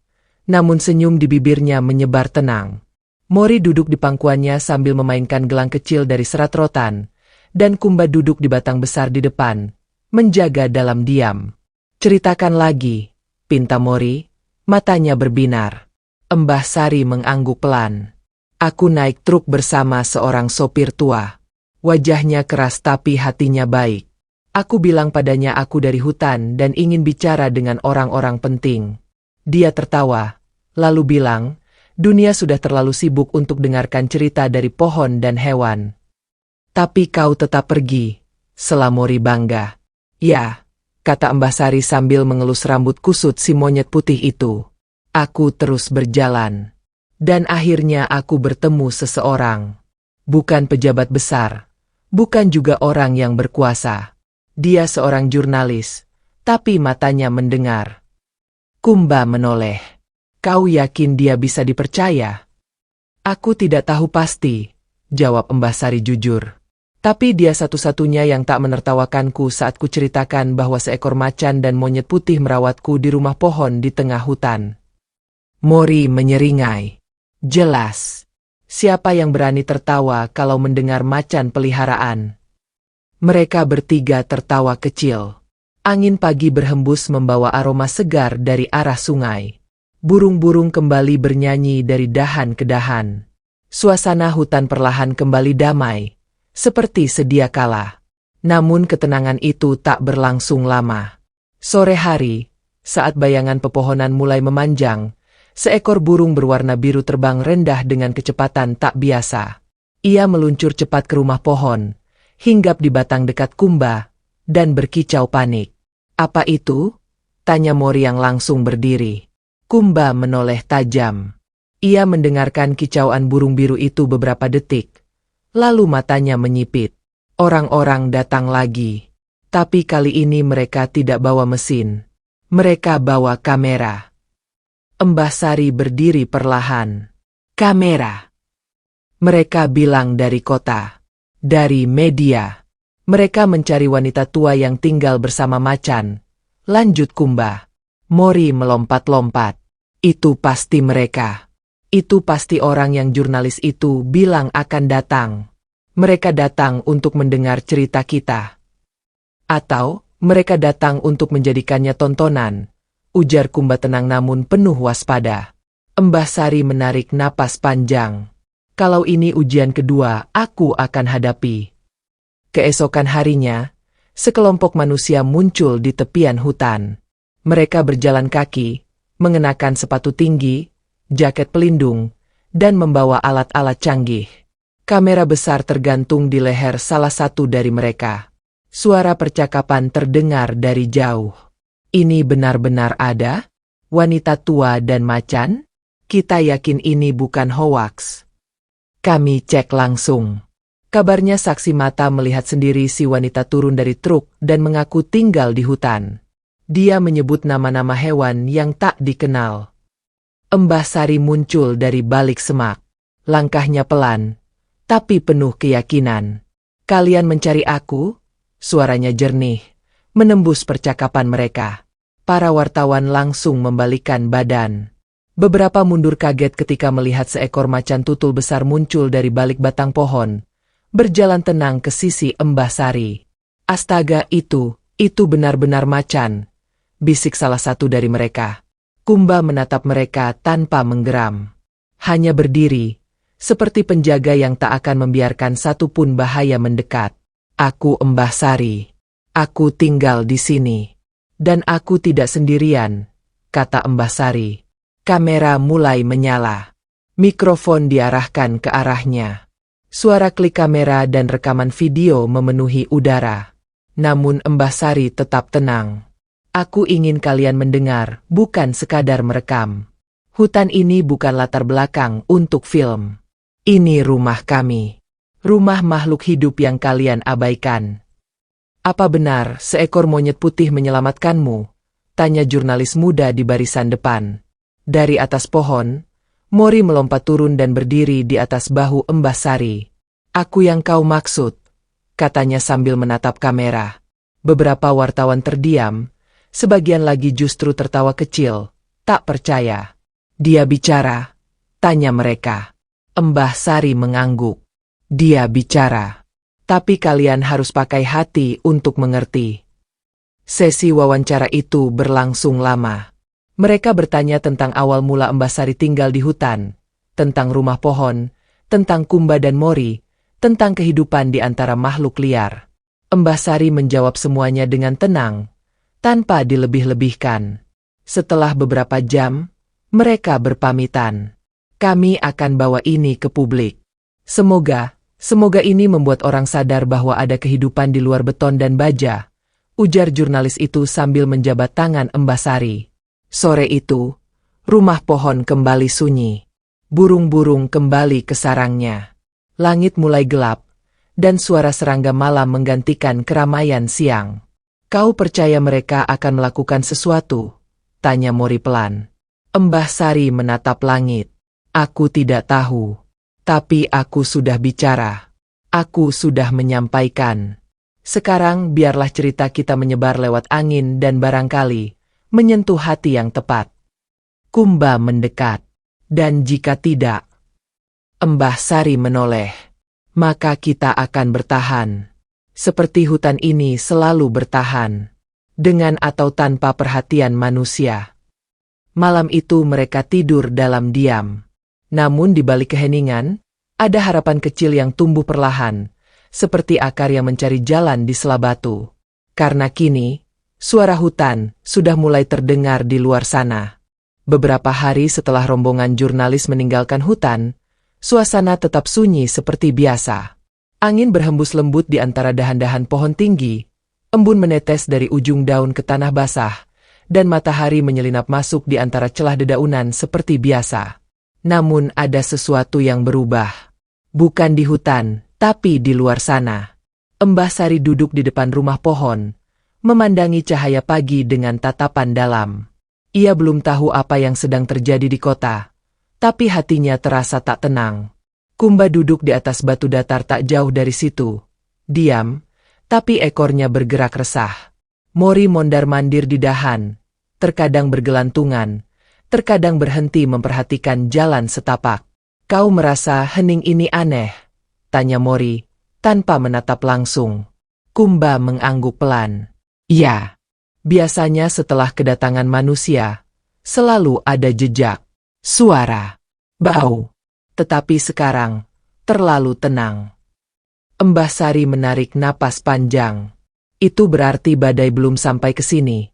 namun senyum di bibirnya menyebar tenang. Mori duduk di pangkuannya sambil memainkan gelang kecil dari serat rotan, dan Kumba duduk di batang besar di depan, menjaga dalam diam. Ceritakan lagi, pinta Mori, matanya berbinar. Mbah Sari mengangguk pelan. Aku naik truk bersama seorang sopir tua. Wajahnya keras tapi hatinya baik. Aku bilang padanya aku dari hutan dan ingin bicara dengan orang-orang penting. Dia tertawa, lalu bilang, dunia sudah terlalu sibuk untuk dengarkan cerita dari pohon dan hewan. Tapi kau tetap pergi, sela Mori bangga. Ya, kata Mbah Sari sambil mengelus rambut kusut si monyet putih itu. Aku terus berjalan. Dan akhirnya aku bertemu seseorang. Bukan pejabat besar. Bukan juga orang yang berkuasa. Dia seorang jurnalis, tapi matanya mendengar. Kumba menoleh. Kau yakin dia bisa dipercaya? Aku tidak tahu pasti, jawab Mbah Sari jujur. Tapi dia satu-satunya yang tak menertawakanku saat kuceritakan bahwa seekor macan dan monyet putih merawatku di rumah pohon di tengah hutan. Mori menyeringai. Jelas. Siapa yang berani tertawa kalau mendengar macan peliharaan? Mereka bertiga tertawa kecil. Angin pagi berhembus membawa aroma segar dari arah sungai. Burung-burung kembali bernyanyi dari dahan ke dahan. Suasana hutan perlahan kembali damai, seperti sedia kala. Namun ketenangan itu tak berlangsung lama. Sore hari, saat bayangan pepohonan mulai memanjang, seekor burung berwarna biru terbang rendah dengan kecepatan tak biasa. Ia meluncur cepat ke rumah pohon, hinggap di batang dekat Kumba, dan berkicau panik. "Apa itu?" tanya Mori yang langsung berdiri. Kumba menoleh tajam. Ia mendengarkan kicauan burung biru itu beberapa detik. Lalu matanya menyipit. Orang-orang datang lagi. Tapi kali ini mereka tidak bawa mesin. Mereka bawa kamera. Mbah Sari berdiri perlahan. "Kamera." Mereka bilang dari kota. Dari media. Mereka mencari wanita tua yang tinggal bersama macan. Lanjut Kumba. Mori melompat-lompat. Itu pasti mereka. Itu pasti orang yang jurnalis itu bilang akan datang. Mereka datang untuk mendengar cerita kita. Atau, mereka datang untuk menjadikannya tontonan. Ujar Kumba tenang namun penuh waspada. Mbah Sari menarik napas panjang. Kalau ini ujian kedua, aku akan hadapi. Keesokan harinya, sekelompok manusia muncul di tepian hutan. Mereka berjalan kaki, mengenakan sepatu tinggi, jaket pelindung, dan membawa alat-alat canggih. Kamera besar tergantung di leher salah satu dari mereka. Suara percakapan terdengar dari jauh. "Ini benar-benar ada? Wanita tua dan macan? Kita yakin ini bukan hoaks." Kami cek langsung. Kabarnya saksi mata melihat sendiri si wanita turun dari truk dan mengaku tinggal di hutan. Dia menyebut nama-nama hewan yang tak dikenal. Mbah Sari muncul dari balik semak. Langkahnya pelan, tapi penuh keyakinan. "Kalian mencari aku?" Suaranya jernih, menembus percakapan mereka. Para wartawan langsung membalikkan badan. Beberapa mundur kaget ketika melihat seekor macan tutul besar muncul dari balik batang pohon, berjalan tenang ke sisi Mbah Sari. "Astaga, itu benar-benar macan," bisik salah satu dari mereka. Kumba menatap mereka tanpa menggeram. Hanya berdiri, seperti penjaga yang tak akan membiarkan satupun bahaya mendekat. "Aku Mbah Sari. Aku tinggal di sini. Dan aku tidak sendirian," kata Mbah Sari. Kamera mulai menyala. Mikrofon diarahkan ke arahnya. Suara klik kamera dan rekaman video memenuhi udara. Namun Mbah Sari tetap tenang. "Aku ingin kalian mendengar, bukan sekadar merekam. Hutan ini bukan latar belakang untuk film. Ini rumah kami. Rumah makhluk hidup yang kalian abaikan." "Apa benar seekor monyet putih menyelamatkanmu?" tanya jurnalis muda di barisan depan. Dari atas pohon, Mori melompat turun dan berdiri di atas bahu Mbah Sari. "Aku yang kau maksud," katanya sambil menatap kamera. Beberapa wartawan terdiam. Sebagian lagi justru tertawa kecil, tak percaya. "Dia bicara?" tanya mereka. Mbah Sari mengangguk. "Dia bicara. Tapi kalian harus pakai hati untuk mengerti." Sesi wawancara itu berlangsung lama. Mereka bertanya tentang awal mula Mbah Sari tinggal di hutan, tentang rumah pohon, tentang Kumba dan Mori, tentang kehidupan di antara makhluk liar. Mbah Sari menjawab semuanya dengan tenang, tanpa dilebih-lebihkan. Setelah beberapa jam, mereka berpamitan. "Kami akan bawa ini ke publik. Semoga ini membuat orang sadar bahwa ada kehidupan di luar beton dan baja," ujar jurnalis itu sambil menjabat tangan Mbah Sari. Sore itu, rumah pohon kembali sunyi. Burung-burung kembali ke sarangnya. Langit mulai gelap, dan suara serangga malam menggantikan keramaian siang. "Kau percaya mereka akan melakukan sesuatu?" tanya Mori pelan. Mbah Sari menatap langit. "Aku tidak tahu. Tapi aku sudah bicara. Aku sudah menyampaikan. Sekarang biarlah cerita kita menyebar lewat angin dan barangkali menyentuh hati yang tepat. Kumba mendekat. Dan jika tidak, Mbah Sari menoleh, maka kita akan bertahan. Seperti hutan ini selalu bertahan. Dengan atau tanpa perhatian manusia. Malam itu mereka tidur dalam diam. Namun di balik keheningan, ada harapan kecil yang tumbuh perlahan, seperti akar yang mencari jalan di sela batu. Karena kini, suara hutan sudah mulai terdengar di luar sana. Beberapa hari setelah rombongan jurnalis meninggalkan hutan, suasana tetap sunyi seperti biasa. Angin berhembus lembut di antara dahan-dahan pohon tinggi, embun menetes dari ujung daun ke tanah basah, dan matahari menyelinap masuk di antara celah dedaunan seperti biasa. Namun ada sesuatu yang berubah. Bukan di hutan, tapi di luar sana. Mbah Sari duduk di depan rumah pohon, memandangi cahaya pagi dengan tatapan dalam. Ia belum tahu apa yang sedang terjadi di kota, tapi hatinya terasa tak tenang. Kumba duduk di atas batu datar tak jauh dari situ. Diam, tapi ekornya bergerak resah. Mori mondar-mandir di dahan, terkadang bergelantungan, terkadang berhenti memperhatikan jalan setapak. Kau merasa hening ini aneh? Tanya Mori, tanpa menatap langsung. Kumba mengangguk pelan. Ya. Biasanya setelah kedatangan manusia, selalu ada jejak, suara, bau. Tetapi sekarang, terlalu tenang. Mbah Sari menarik napas panjang. Itu berarti badai belum sampai ke sini.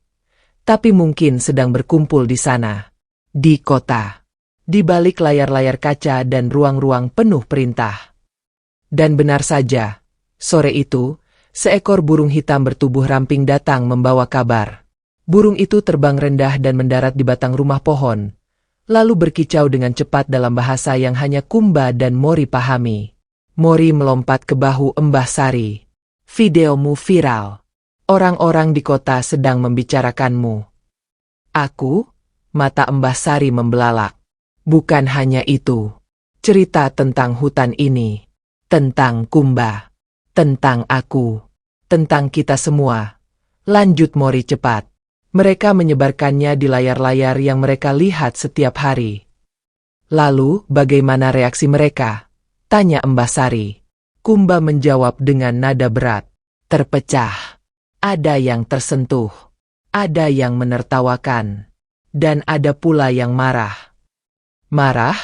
Tapi mungkin sedang berkumpul di sana. Di kota. Di balik layar-layar kaca dan ruang-ruang penuh perintah. Dan benar saja, sore itu, seekor burung hitam bertubuh ramping datang membawa kabar. Burung itu terbang rendah dan mendarat di batang rumah pohon, lalu berkicau dengan cepat dalam bahasa yang hanya Kumba dan Mori pahami. Mori melompat ke bahu Mbah Sari. Videomu viral. Orang-orang di kota sedang membicarakanmu. Aku? Mata Mbah Sari membelalak. Bukan hanya itu. Cerita tentang hutan ini. Tentang Kumba. Tentang aku. Tentang kita semua. Lanjut Mori cepat. Mereka menyebarkannya di layar-layar yang mereka lihat setiap hari. Lalu, bagaimana reaksi mereka? Tanya Mbah Sari. Kumba menjawab dengan nada berat. Terpecah. Ada yang tersentuh. Ada yang menertawakan. Dan ada pula yang marah. Marah?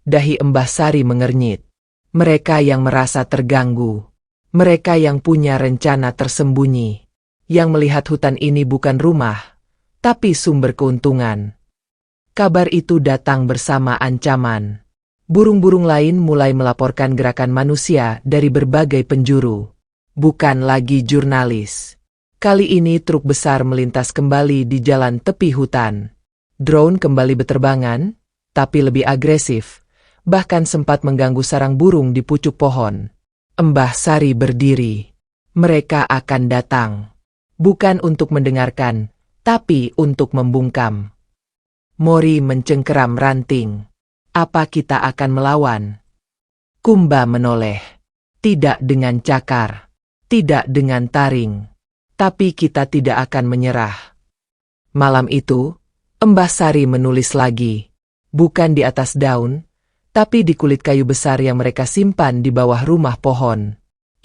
Dahi Mbah Sari mengernyit. Mereka yang merasa terganggu. Mereka yang punya rencana tersembunyi, yang melihat hutan ini bukan rumah, tapi sumber keuntungan. Kabar itu datang bersama ancaman. Burung-burung lain mulai melaporkan gerakan manusia dari berbagai penjuru. Bukan lagi jurnalis. Kali ini truk besar melintas kembali di jalan tepi hutan. Drone kembali berterbangan, tapi lebih agresif, bahkan sempat mengganggu sarang burung di pucuk pohon. Mbah Sari berdiri. Mereka akan datang. Bukan untuk mendengarkan, tapi untuk membungkam. Mori mencengkeram ranting. Apa kita akan melawan? Kumba menoleh. Tidak dengan cakar. Tidak dengan taring. Tapi kita tidak akan menyerah. Malam itu, Mbah Sari menulis lagi. Bukan di atas daun, tapi di kulit kayu besar yang mereka simpan di bawah rumah pohon.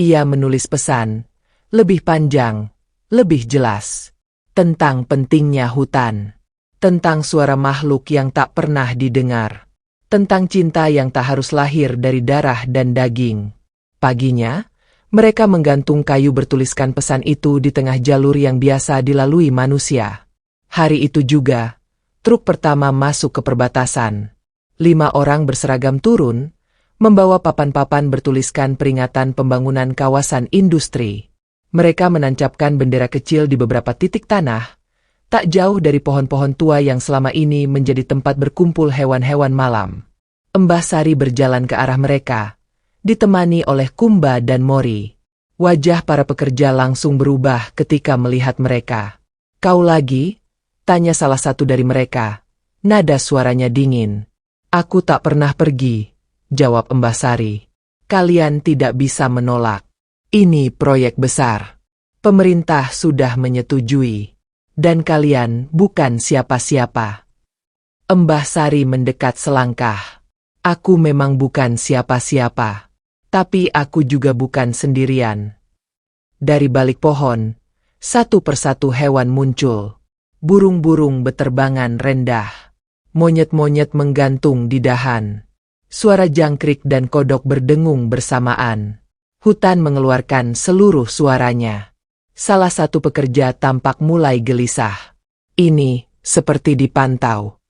Ia menulis pesan, lebih panjang, lebih jelas, tentang pentingnya hutan, tentang suara makhluk yang tak pernah didengar, tentang cinta yang tak harus lahir dari darah dan daging. Paginya, mereka menggantung kayu bertuliskan pesan itu di tengah jalur yang biasa dilalui manusia. Hari itu juga, truk pertama masuk ke perbatasan. 5 orang berseragam turun, membawa papan-papan bertuliskan peringatan pembangunan kawasan industri. Mereka menancapkan bendera kecil di beberapa titik tanah, tak jauh dari pohon-pohon tua yang selama ini menjadi tempat berkumpul hewan-hewan malam. Mbah Sari berjalan ke arah mereka, ditemani oleh Kumba dan Mori. Wajah para pekerja langsung berubah ketika melihat mereka. Kau lagi? Tanya salah satu dari mereka. Nada suaranya dingin. Aku tak pernah pergi, jawab Mbah Sari. Kalian tidak bisa menolak. Ini proyek besar. Pemerintah sudah menyetujui. Dan kalian bukan siapa-siapa. Embah Sari mendekat selangkah. Aku memang bukan siapa-siapa. Tapi aku juga bukan sendirian. Dari balik pohon, satu persatu hewan muncul. Burung-burung beterbangan rendah. Monyet-monyet menggantung di dahan. Suara jangkrik dan kodok berdengung bersamaan. Hutan mengeluarkan seluruh suaranya. Salah satu pekerja tampak mulai gelisah. Ini seperti dipantau.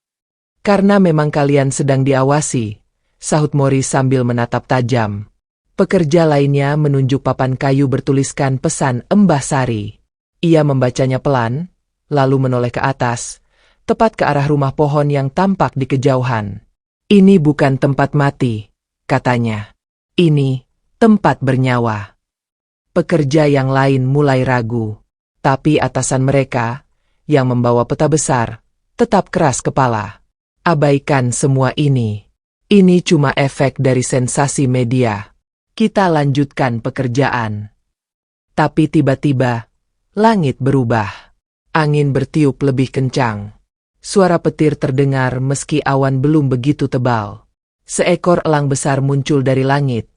Karena memang kalian sedang diawasi, sahut Mori sambil menatap tajam. Pekerja lainnya menunjuk papan kayu bertuliskan pesan Embah Sari. Ia membacanya pelan, lalu menoleh ke atas, tepat ke arah rumah pohon yang tampak di kejauhan. Ini bukan tempat mati, katanya. Ini tempat bernyawa. Pekerja yang lain mulai ragu, tapi atasan mereka, yang membawa peta besar, tetap keras kepala. Abaikan semua ini. Ini cuma efek dari sensasi media. Kita lanjutkan pekerjaan. Tapi tiba-tiba, langit berubah. Angin bertiup lebih kencang. Suara petir terdengar meski awan belum begitu tebal. Seekor elang besar muncul dari langit,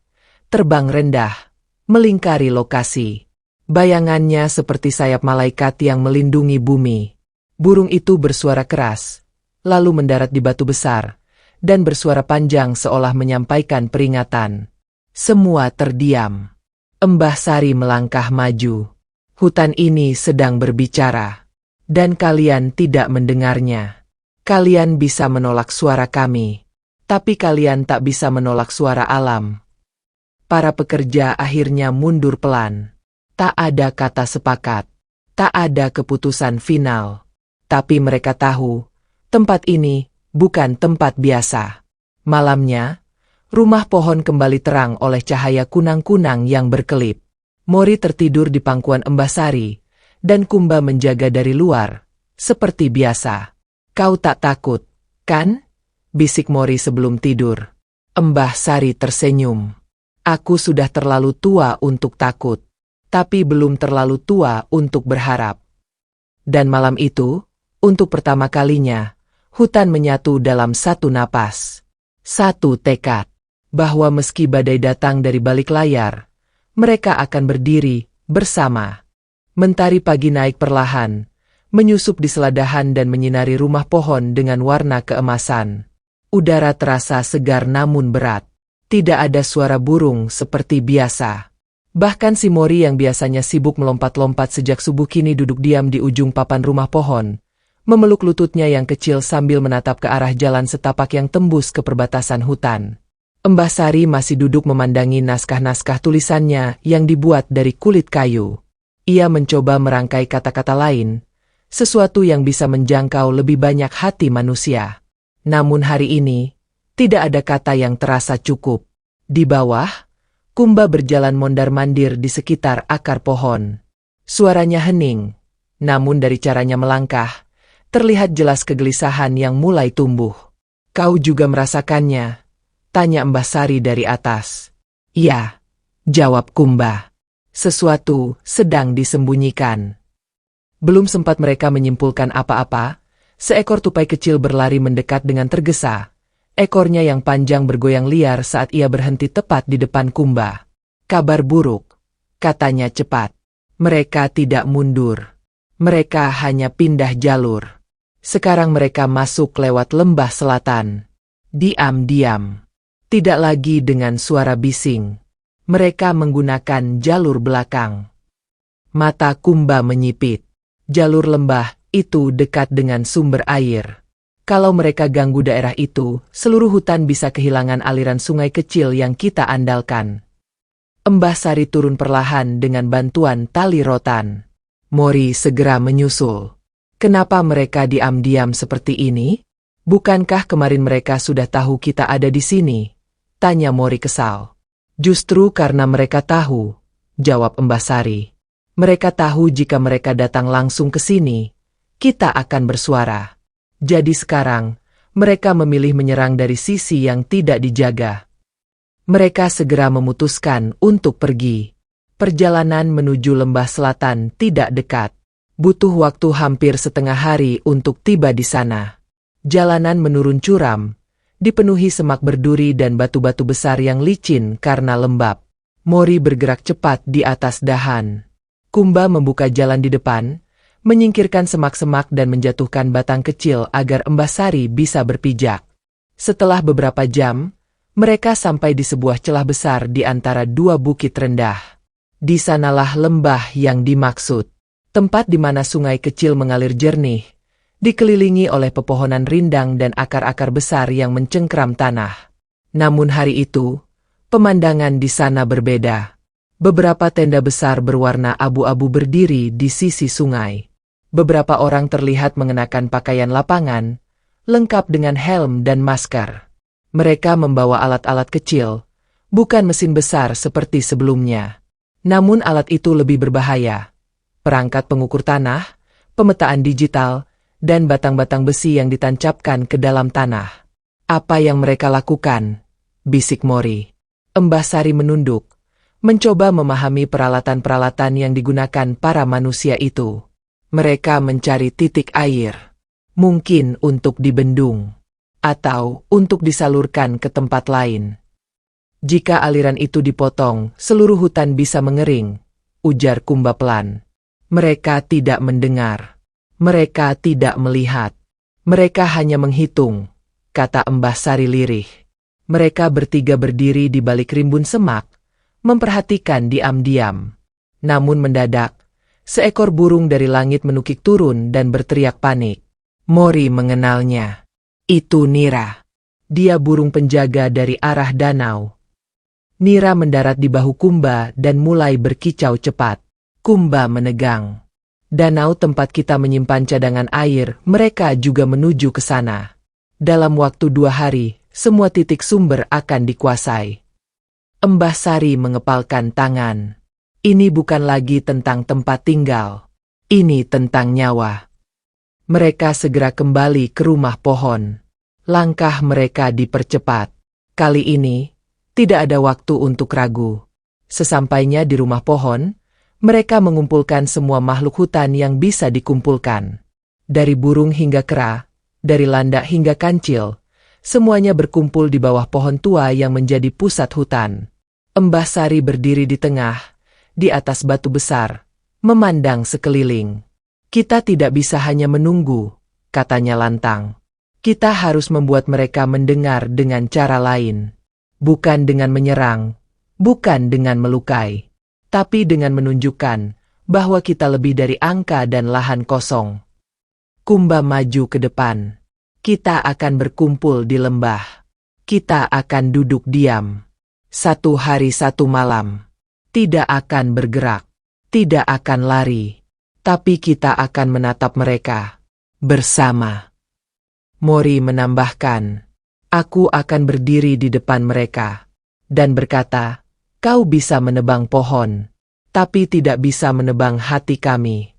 terbang rendah, melingkari lokasi. Bayangannya seperti sayap malaikat yang melindungi bumi. Burung itu bersuara keras, lalu mendarat di batu besar, dan bersuara panjang seolah menyampaikan peringatan. Semua terdiam. Embah Sari melangkah maju. Hutan ini sedang berbicara. Dan kalian tidak mendengarnya. Kalian bisa menolak suara kami. Tapi kalian tak bisa menolak suara alam. Para pekerja akhirnya mundur pelan. Tak ada kata sepakat. Tak ada keputusan final. Tapi mereka tahu, tempat ini bukan tempat biasa. Malamnya, rumah pohon kembali terang oleh cahaya kunang-kunang yang berkelip. Mori tertidur di pangkuan Embah Sari, dan Kumba menjaga dari luar, seperti biasa. Kau tak takut, kan? Bisik Mori sebelum tidur. Embah Sari tersenyum. Aku sudah terlalu tua untuk takut, tapi belum terlalu tua untuk berharap. Dan malam itu, untuk pertama kalinya, hutan menyatu dalam satu napas. Satu tekad, bahwa meski badai datang dari balik layar, mereka akan berdiri bersama. Mentari pagi naik perlahan, menyusup di seladahan dan menyinari rumah pohon dengan warna keemasan. Udara terasa segar namun berat. Tidak ada suara burung seperti biasa. Bahkan si Mori yang biasanya sibuk melompat-lompat sejak subuh kini duduk diam di ujung papan rumah pohon, memeluk lututnya yang kecil sambil menatap ke arah jalan setapak yang tembus ke perbatasan hutan. Embah Sari masih duduk memandangi naskah-naskah tulisannya yang dibuat dari kulit kayu. Ia mencoba merangkai kata-kata lain, sesuatu yang bisa menjangkau lebih banyak hati manusia. Namun hari ini, tidak ada kata yang terasa cukup. Di bawah, Kumba berjalan mondar-mandir di sekitar akar pohon. Suaranya hening, namun dari caranya melangkah, terlihat jelas kegelisahan yang mulai tumbuh. Kau juga merasakannya? Tanya Embah Sari dari atas. Iya, jawab Kumba. Sesuatu sedang disembunyikan. Belum sempat mereka menyimpulkan apa-apa, seekor tupai kecil berlari mendekat dengan tergesa. Ekornya yang panjang bergoyang liar saat ia berhenti tepat di depan Kumba. Kabar buruk, katanya cepat. Mereka tidak mundur. Mereka hanya pindah jalur. Sekarang mereka masuk lewat lembah selatan. Diam-diam. Tidak lagi dengan suara bising. Mereka menggunakan jalur belakang. Mata Kumba menyipit. Jalur lembah itu dekat dengan sumber air. Kalau mereka ganggu daerah itu, seluruh hutan bisa kehilangan aliran sungai kecil yang kita andalkan. Embah Sari turun perlahan dengan bantuan tali rotan. Mori segera menyusul. Kenapa mereka diam-diam seperti ini? Bukankah kemarin mereka sudah tahu kita ada di sini? Tanya Mori kesal. Justru karena mereka tahu, jawab Embah Sari. Mereka tahu jika mereka datang langsung ke sini, kita akan bersuara. Jadi sekarang, mereka memilih menyerang dari sisi yang tidak dijaga. Mereka segera memutuskan untuk pergi. Perjalanan menuju lembah selatan tidak dekat. Butuh waktu hampir setengah hari untuk tiba di sana. Jalanan menurun curam, dipenuhi semak berduri dan batu-batu besar yang licin karena lembab. Mori bergerak cepat di atas dahan. Kumba membuka jalan di depan, menyingkirkan semak-semak dan menjatuhkan batang kecil agar Embasari bisa berpijak. Setelah beberapa jam, mereka sampai di sebuah celah besar di antara dua bukit rendah. Di sanalah lembah yang dimaksud, tempat di mana sungai kecil mengalir jernih, dikelilingi oleh pepohonan rindang dan akar-akar besar yang mencengkram tanah. Namun hari itu, pemandangan di sana berbeda. Beberapa tenda besar berwarna abu-abu berdiri di sisi sungai. Beberapa orang terlihat mengenakan pakaian lapangan, lengkap dengan helm dan masker. Mereka membawa alat-alat kecil, bukan mesin besar seperti sebelumnya. Namun alat itu lebih berbahaya. Perangkat pengukur tanah, pemetaan digital, dan batang-batang besi yang ditancapkan ke dalam tanah. Apa yang mereka lakukan? Bisik Mori. Embasari menunduk, mencoba memahami peralatan-peralatan yang digunakan para manusia itu. Mereka mencari titik air. Mungkin untuk dibendung. Atau untuk disalurkan ke tempat lain. Jika aliran itu dipotong, seluruh hutan bisa mengering, ujar Kumba pelan. Mereka tidak mendengar. Mereka tidak melihat. Mereka hanya menghitung, kata Embasari lirih. Mereka bertiga berdiri di balik rimbun semak, memperhatikan diam-diam. Namun mendadak, seekor burung dari langit menukik turun dan berteriak panik. Mori mengenalnya. Itu Nira. Dia burung penjaga dari arah danau. Nira mendarat di bahu Kumba dan mulai berkicau cepat. Kumba menegang. Danau tempat kita menyimpan cadangan air, mereka juga menuju ke sana. Dalam waktu 2 hari, semua titik sumber akan dikuasai. Embasari mengepalkan tangan. Ini bukan lagi tentang tempat tinggal. Ini tentang nyawa. Mereka segera kembali ke rumah pohon. Langkah mereka dipercepat. Kali ini, tidak ada waktu untuk ragu. Sesampainya di rumah pohon, mereka mengumpulkan semua makhluk hutan yang bisa dikumpulkan. Dari burung hingga kera, dari landak hingga kancil, semuanya berkumpul di bawah pohon tua yang menjadi pusat hutan. Embasari berdiri di tengah, di atas batu besar, memandang sekeliling. Kita tidak bisa hanya menunggu, katanya lantang. Kita harus membuat mereka mendengar dengan cara lain. Bukan dengan menyerang, bukan dengan melukai, tapi dengan menunjukkan bahwa kita lebih dari angka dan lahan kosong. Kumba maju ke depan. Kita akan berkumpul di lembah. Kita akan duduk diam. 1 hari 1 malam. Tidak akan bergerak. Tidak akan lari. Tapi kita akan menatap mereka. Bersama. Mori menambahkan. Aku akan berdiri di depan mereka. Dan berkata, kau bisa menebang pohon. Tapi tidak bisa menebang hati kami.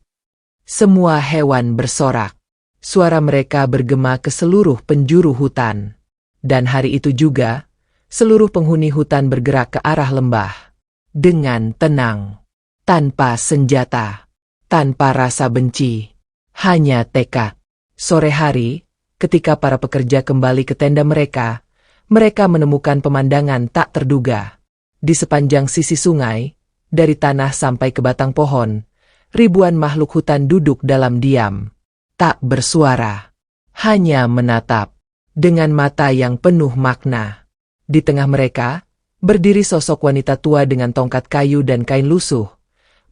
Semua hewan bersorak. Suara mereka bergema ke seluruh penjuru hutan. Dan hari itu juga, seluruh penghuni hutan bergerak ke arah lembah. Dengan tenang. Tanpa senjata. Tanpa rasa benci. Hanya tekad. Sore hari, ketika para pekerja kembali ke tenda mereka, mereka menemukan pemandangan tak terduga. Di sepanjang sisi sungai, dari tanah sampai ke batang pohon, ribuan makhluk hutan duduk dalam diam. Tak bersuara. Hanya menatap. Dengan mata yang penuh makna. Di tengah mereka, berdiri sosok wanita tua dengan tongkat kayu dan kain lusuh,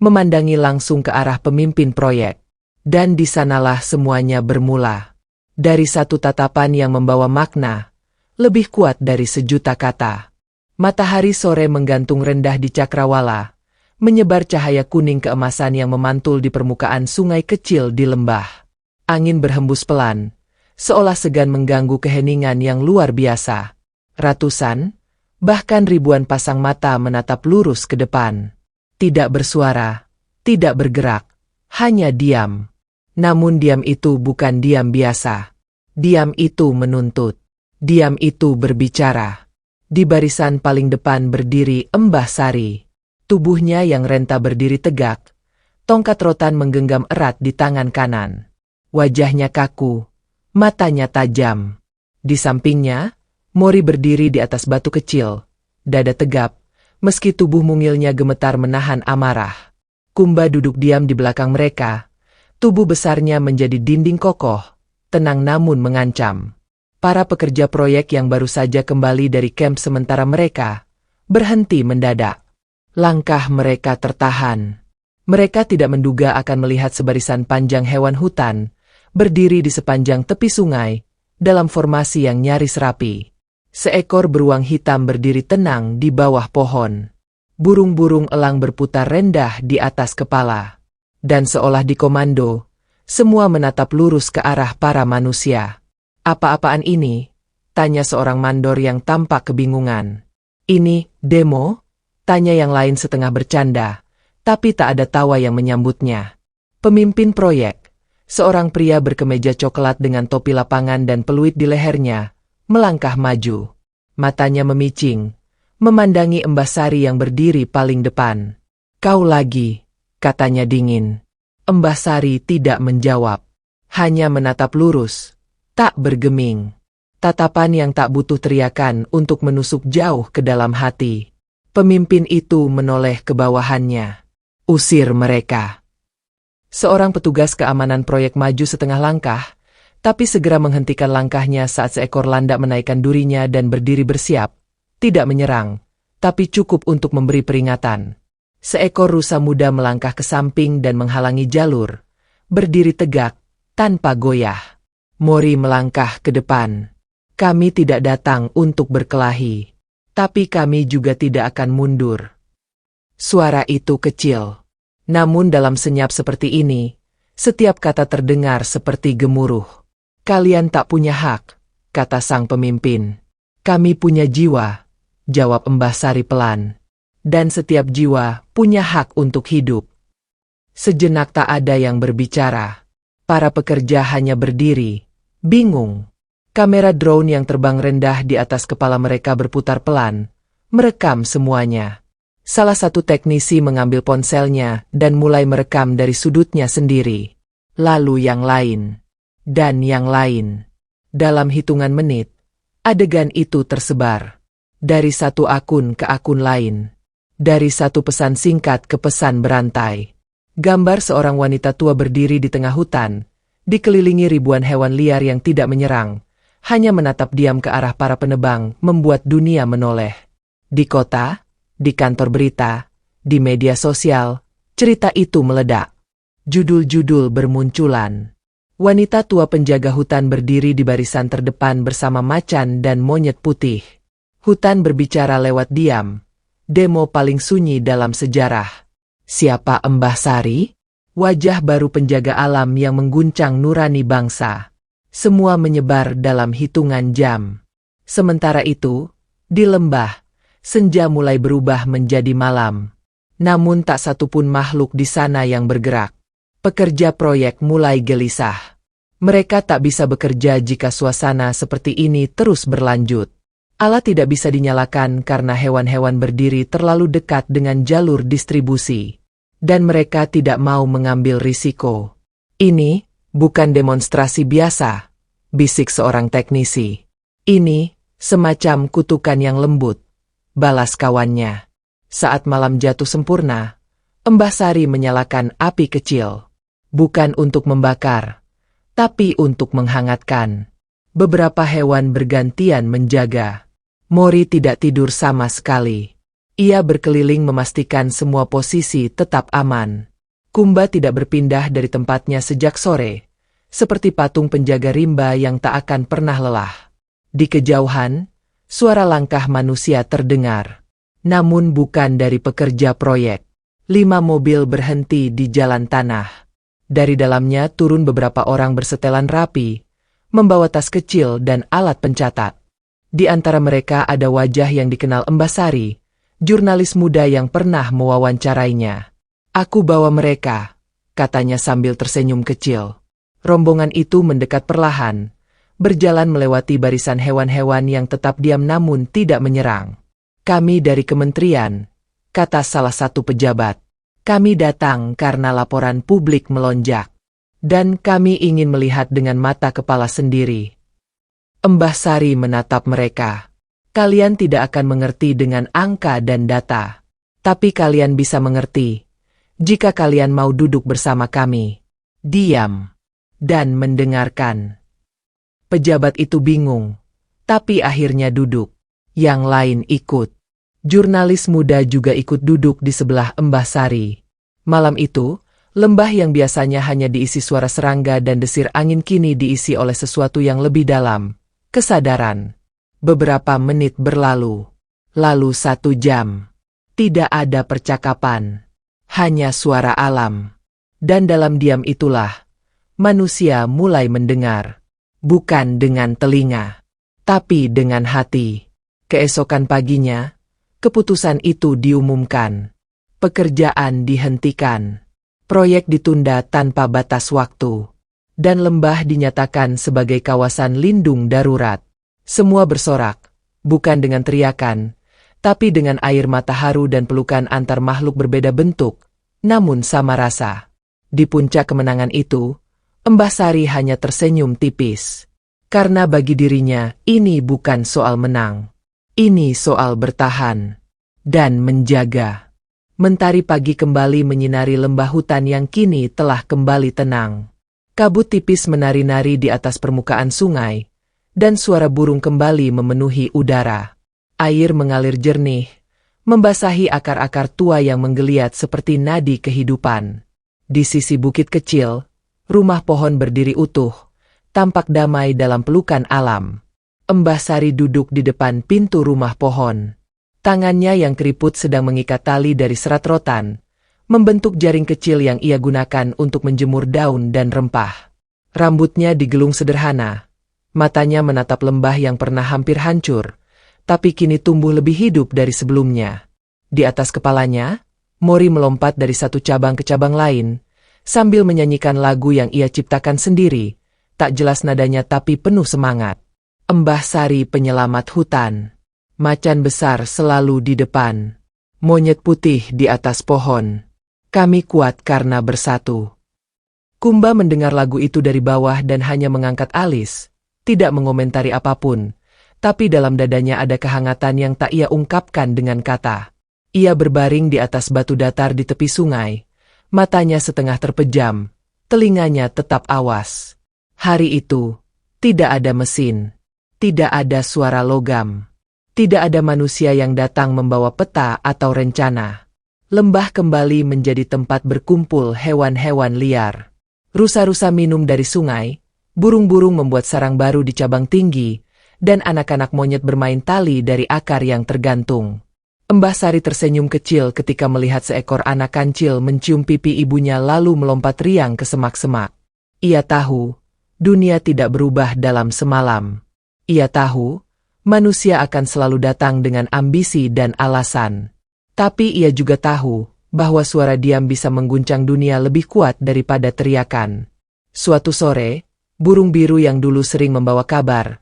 memandangi langsung ke arah pemimpin proyek. Dan di sanalah semuanya bermula. Dari satu tatapan yang membawa makna, lebih kuat dari 1.000.000 kata. Matahari sore menggantung rendah di cakrawala, menyebar cahaya kuning keemasan yang memantul di permukaan sungai kecil di lembah. Angin berhembus pelan, seolah segan mengganggu keheningan yang luar biasa. Ratusan, bahkan ribuan pasang mata menatap lurus ke depan. Tidak bersuara, tidak bergerak, hanya diam. Namun diam itu bukan diam biasa. Diam itu menuntut. Diam itu berbicara. Di barisan paling depan berdiri Mbah Sari. Tubuhnya yang renta berdiri tegak, tongkat rotan menggenggam erat di tangan kanan. Wajahnya kaku, matanya tajam. Di sampingnya, Mori berdiri di atas batu kecil, dada tegap, meski tubuh mungilnya gemetar menahan amarah. Kumba duduk diam di belakang mereka, tubuh besarnya menjadi dinding kokoh, tenang namun mengancam. Para pekerja proyek yang baru saja kembali dari kamp sementara mereka berhenti mendadak. Langkah mereka tertahan. Mereka tidak menduga akan melihat sebarisan panjang hewan hutan berdiri di sepanjang tepi sungai dalam formasi yang nyaris rapi. Seekor beruang hitam berdiri tenang di bawah pohon. Burung-burung elang berputar rendah di atas kepala. Dan seolah dikomando, semua menatap lurus ke arah para manusia. "Apa-apaan ini?" tanya seorang mandor yang tampak kebingungan. "Ini, demo?" tanya yang lain setengah bercanda, tapi tak ada tawa yang menyambutnya. Pemimpin proyek, seorang pria berkemeja coklat dengan topi lapangan dan peluit di lehernya, melangkah maju. Matanya memicing, memandangi Mbah Sari yang berdiri paling depan. "Kau lagi," katanya dingin. Mbah Sari tidak menjawab, hanya menatap lurus, tak bergeming. Tatapan yang tak butuh teriakan untuk menusuk jauh ke dalam hati. Pemimpin itu menoleh ke bawahannya. "Usir mereka." Seorang petugas keamanan proyek maju setengah langkah, tapi segera menghentikan langkahnya saat seekor landak menaikkan durinya dan berdiri bersiap. Tidak menyerang, tapi cukup untuk memberi peringatan. Seekor rusa muda melangkah ke samping dan menghalangi jalur, berdiri tegak, tanpa goyah. Mori melangkah ke depan. "Kami tidak datang untuk berkelahi. Tapi kami juga tidak akan mundur." Suara itu kecil. Namun dalam senyap seperti ini, setiap kata terdengar seperti gemuruh. "Kalian tak punya hak," kata sang pemimpin. "Kami punya jiwa," jawab Mbah Sari pelan. "Dan setiap jiwa punya hak untuk hidup." Sejenak tak ada yang berbicara. Para pekerja hanya berdiri, bingung. Kamera drone yang terbang rendah di atas kepala mereka berputar pelan, merekam semuanya. Salah satu teknisi mengambil ponselnya dan mulai merekam dari sudutnya sendiri. Lalu yang lain. Dan yang lain. Dalam hitungan menit, adegan itu tersebar. Dari satu akun ke akun lain. Dari satu pesan singkat ke pesan berantai. Gambar seorang wanita tua berdiri di tengah hutan, dikelilingi ribuan hewan liar yang tidak menyerang. Hanya menatap diam ke arah para penebang membuat dunia menoleh. Di kota, di kantor berita, di media sosial, cerita itu meledak. Judul-judul bermunculan. Wanita tua penjaga hutan berdiri di barisan terdepan bersama macan dan monyet putih. Hutan berbicara lewat diam. Demo paling sunyi dalam sejarah. Siapa Mbah Sari? Wajah baru penjaga alam yang mengguncang nurani bangsa. Semua menyebar dalam hitungan jam. Sementara itu, di lembah, senja mulai berubah menjadi malam. Namun tak satupun makhluk di sana yang bergerak. Pekerja proyek mulai gelisah. Mereka tak bisa bekerja jika suasana seperti ini terus berlanjut. Ala tidak bisa dinyalakan karena hewan-hewan berdiri terlalu dekat dengan jalur distribusi. Dan mereka tidak mau mengambil risiko. "Ini bukan demonstrasi biasa," bisik seorang teknisi. "Ini semacam kutukan yang lembut," balas kawannya. Saat malam jatuh sempurna, Mbah Sari menyalakan api kecil. Bukan untuk membakar, tapi untuk menghangatkan. Beberapa hewan bergantian menjaga. Mori tidak tidur sama sekali. Ia berkeliling memastikan semua posisi tetap aman. Kumba tidak berpindah dari tempatnya sejak sore, seperti patung penjaga rimba yang tak akan pernah lelah. Di kejauhan, suara langkah manusia terdengar. Namun bukan dari pekerja proyek. 5 mobil berhenti di jalan tanah. Dari dalamnya turun beberapa orang bersetelan rapi, membawa tas kecil dan alat pencatat. Di antara mereka ada wajah yang dikenal Mbah Sari, jurnalis muda yang pernah mewawancarainya. "Aku bawa mereka," katanya sambil tersenyum kecil. Rombongan itu mendekat perlahan, berjalan melewati barisan hewan-hewan yang tetap diam namun tidak menyerang. "Kami dari kementerian," kata salah satu pejabat. "Kami datang karena laporan publik melonjak. Dan kami ingin melihat dengan mata kepala sendiri." Mbah Sari menatap mereka. "Kalian tidak akan mengerti dengan angka dan data. Tapi kalian bisa mengerti jika kalian mau duduk bersama kami, diam, dan mendengarkan." Pejabat itu bingung, tapi akhirnya duduk. Yang lain ikut. Jurnalis muda juga ikut duduk di sebelah Mbah Sari. Malam itu, lembah yang biasanya hanya diisi suara serangga dan desir angin kini diisi oleh sesuatu yang lebih dalam, kesadaran. Beberapa menit berlalu. Lalu 1 jam. Tidak ada percakapan. Hanya suara alam. Dan dalam diam itulah, manusia mulai mendengar. Bukan dengan telinga, tapi dengan hati. Keesokan paginya, keputusan itu diumumkan. Pekerjaan dihentikan. Proyek ditunda tanpa batas waktu. Dan lembah dinyatakan sebagai kawasan lindung darurat. Semua bersorak, bukan dengan teriakan, tapi dengan air mata haru dan pelukan antar makhluk berbeda bentuk, namun sama rasa. Di puncak kemenangan itu, Mbah Sari hanya tersenyum tipis. Karena bagi dirinya, ini bukan soal menang. Ini soal bertahan dan menjaga. Mentari pagi kembali menyinari lembah hutan yang kini telah kembali tenang. Kabut tipis menari-nari di atas permukaan sungai, dan suara burung kembali memenuhi udara. Air mengalir jernih, membasahi akar-akar tua yang menggeliat seperti nadi kehidupan. Di sisi bukit kecil, rumah pohon berdiri utuh, tampak damai dalam pelukan alam. Mbah Sari duduk di depan pintu rumah pohon. Tangannya yang keriput sedang mengikat tali dari serat rotan, membentuk jaring kecil yang ia gunakan untuk menjemur daun dan rempah. Rambutnya digelung sederhana. Matanya menatap lembah yang pernah hampir hancur, tapi kini tumbuh lebih hidup dari sebelumnya. Di atas kepalanya, Mori melompat dari satu cabang ke cabang lain, sambil menyanyikan lagu yang ia ciptakan sendiri, tak jelas nadanya tapi penuh semangat. Mbah Sari penyelamat hutan. Macan besar selalu di depan. Monyet putih di atas pohon. Kami kuat karena bersatu. Kumba mendengar lagu itu dari bawah dan hanya mengangkat alis, tidak mengomentari apapun, tapi dalam dadanya ada kehangatan yang tak ia ungkapkan dengan kata. Ia berbaring di atas batu datar di tepi sungai. Matanya setengah terpejam, telinganya tetap awas. Hari itu, tidak ada mesin, tidak ada suara logam, tidak ada manusia yang datang membawa peta atau rencana. Lembah kembali menjadi tempat berkumpul hewan-hewan liar. Rusa-rusa minum dari sungai, burung-burung membuat sarang baru di cabang tinggi, dan anak-anak monyet bermain tali dari akar yang tergantung. Mbah Sari tersenyum kecil ketika melihat seekor anak kancil mencium pipi ibunya lalu melompat riang ke semak-semak. Ia tahu, dunia tidak berubah dalam semalam. Ia tahu, manusia akan selalu datang dengan ambisi dan alasan. Tapi ia juga tahu bahwa suara diam bisa mengguncang dunia lebih kuat daripada teriakan. Suatu sore, burung biru yang dulu sering membawa kabar,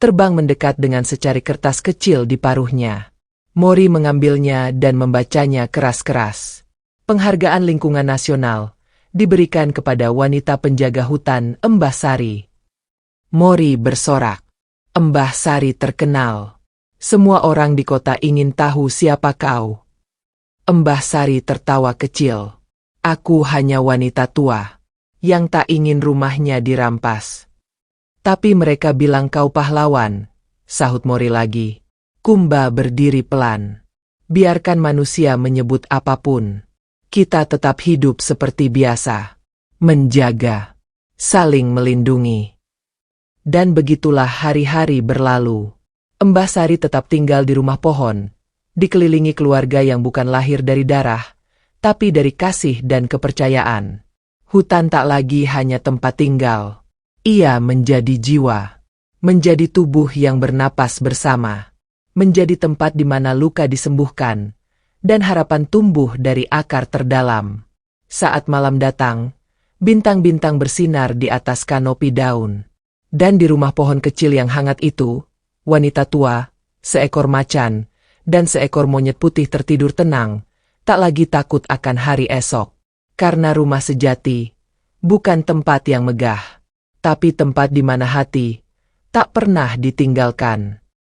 terbang mendekat dengan secari kertas kecil di paruhnya. Mori mengambilnya dan membacanya keras-keras. Penghargaan lingkungan nasional diberikan kepada wanita penjaga hutan Mbah Sari. Mori bersorak. Mbah Sari terkenal. Semua orang di kota ingin tahu siapa kau. Mbah Sari tertawa kecil. Aku hanya wanita tua yang tak ingin rumahnya dirampas. Tapi mereka bilang kau pahlawan, sahut Mori lagi. Kumba berdiri pelan. Biarkan manusia menyebut apapun. Kita tetap hidup seperti biasa. Menjaga. Saling melindungi. Dan begitulah hari-hari berlalu. Mbah Sari tetap tinggal di rumah pohon, dikelilingi keluarga yang bukan lahir dari darah, tapi dari kasih dan kepercayaan. Hutan tak lagi hanya tempat tinggal. Ia menjadi jiwa. Menjadi tubuh yang bernapas bersama. Menjadi tempat di mana luka disembuhkan, dan harapan tumbuh dari akar terdalam. Saat malam datang, bintang-bintang bersinar di atas kanopi daun. Dan di rumah pohon kecil yang hangat itu, wanita tua, seekor macan, dan seekor monyet putih tertidur tenang, tak lagi takut akan hari esok. Karena rumah sejati bukan tempat yang megah, tapi tempat di mana hati tak pernah ditinggalkan.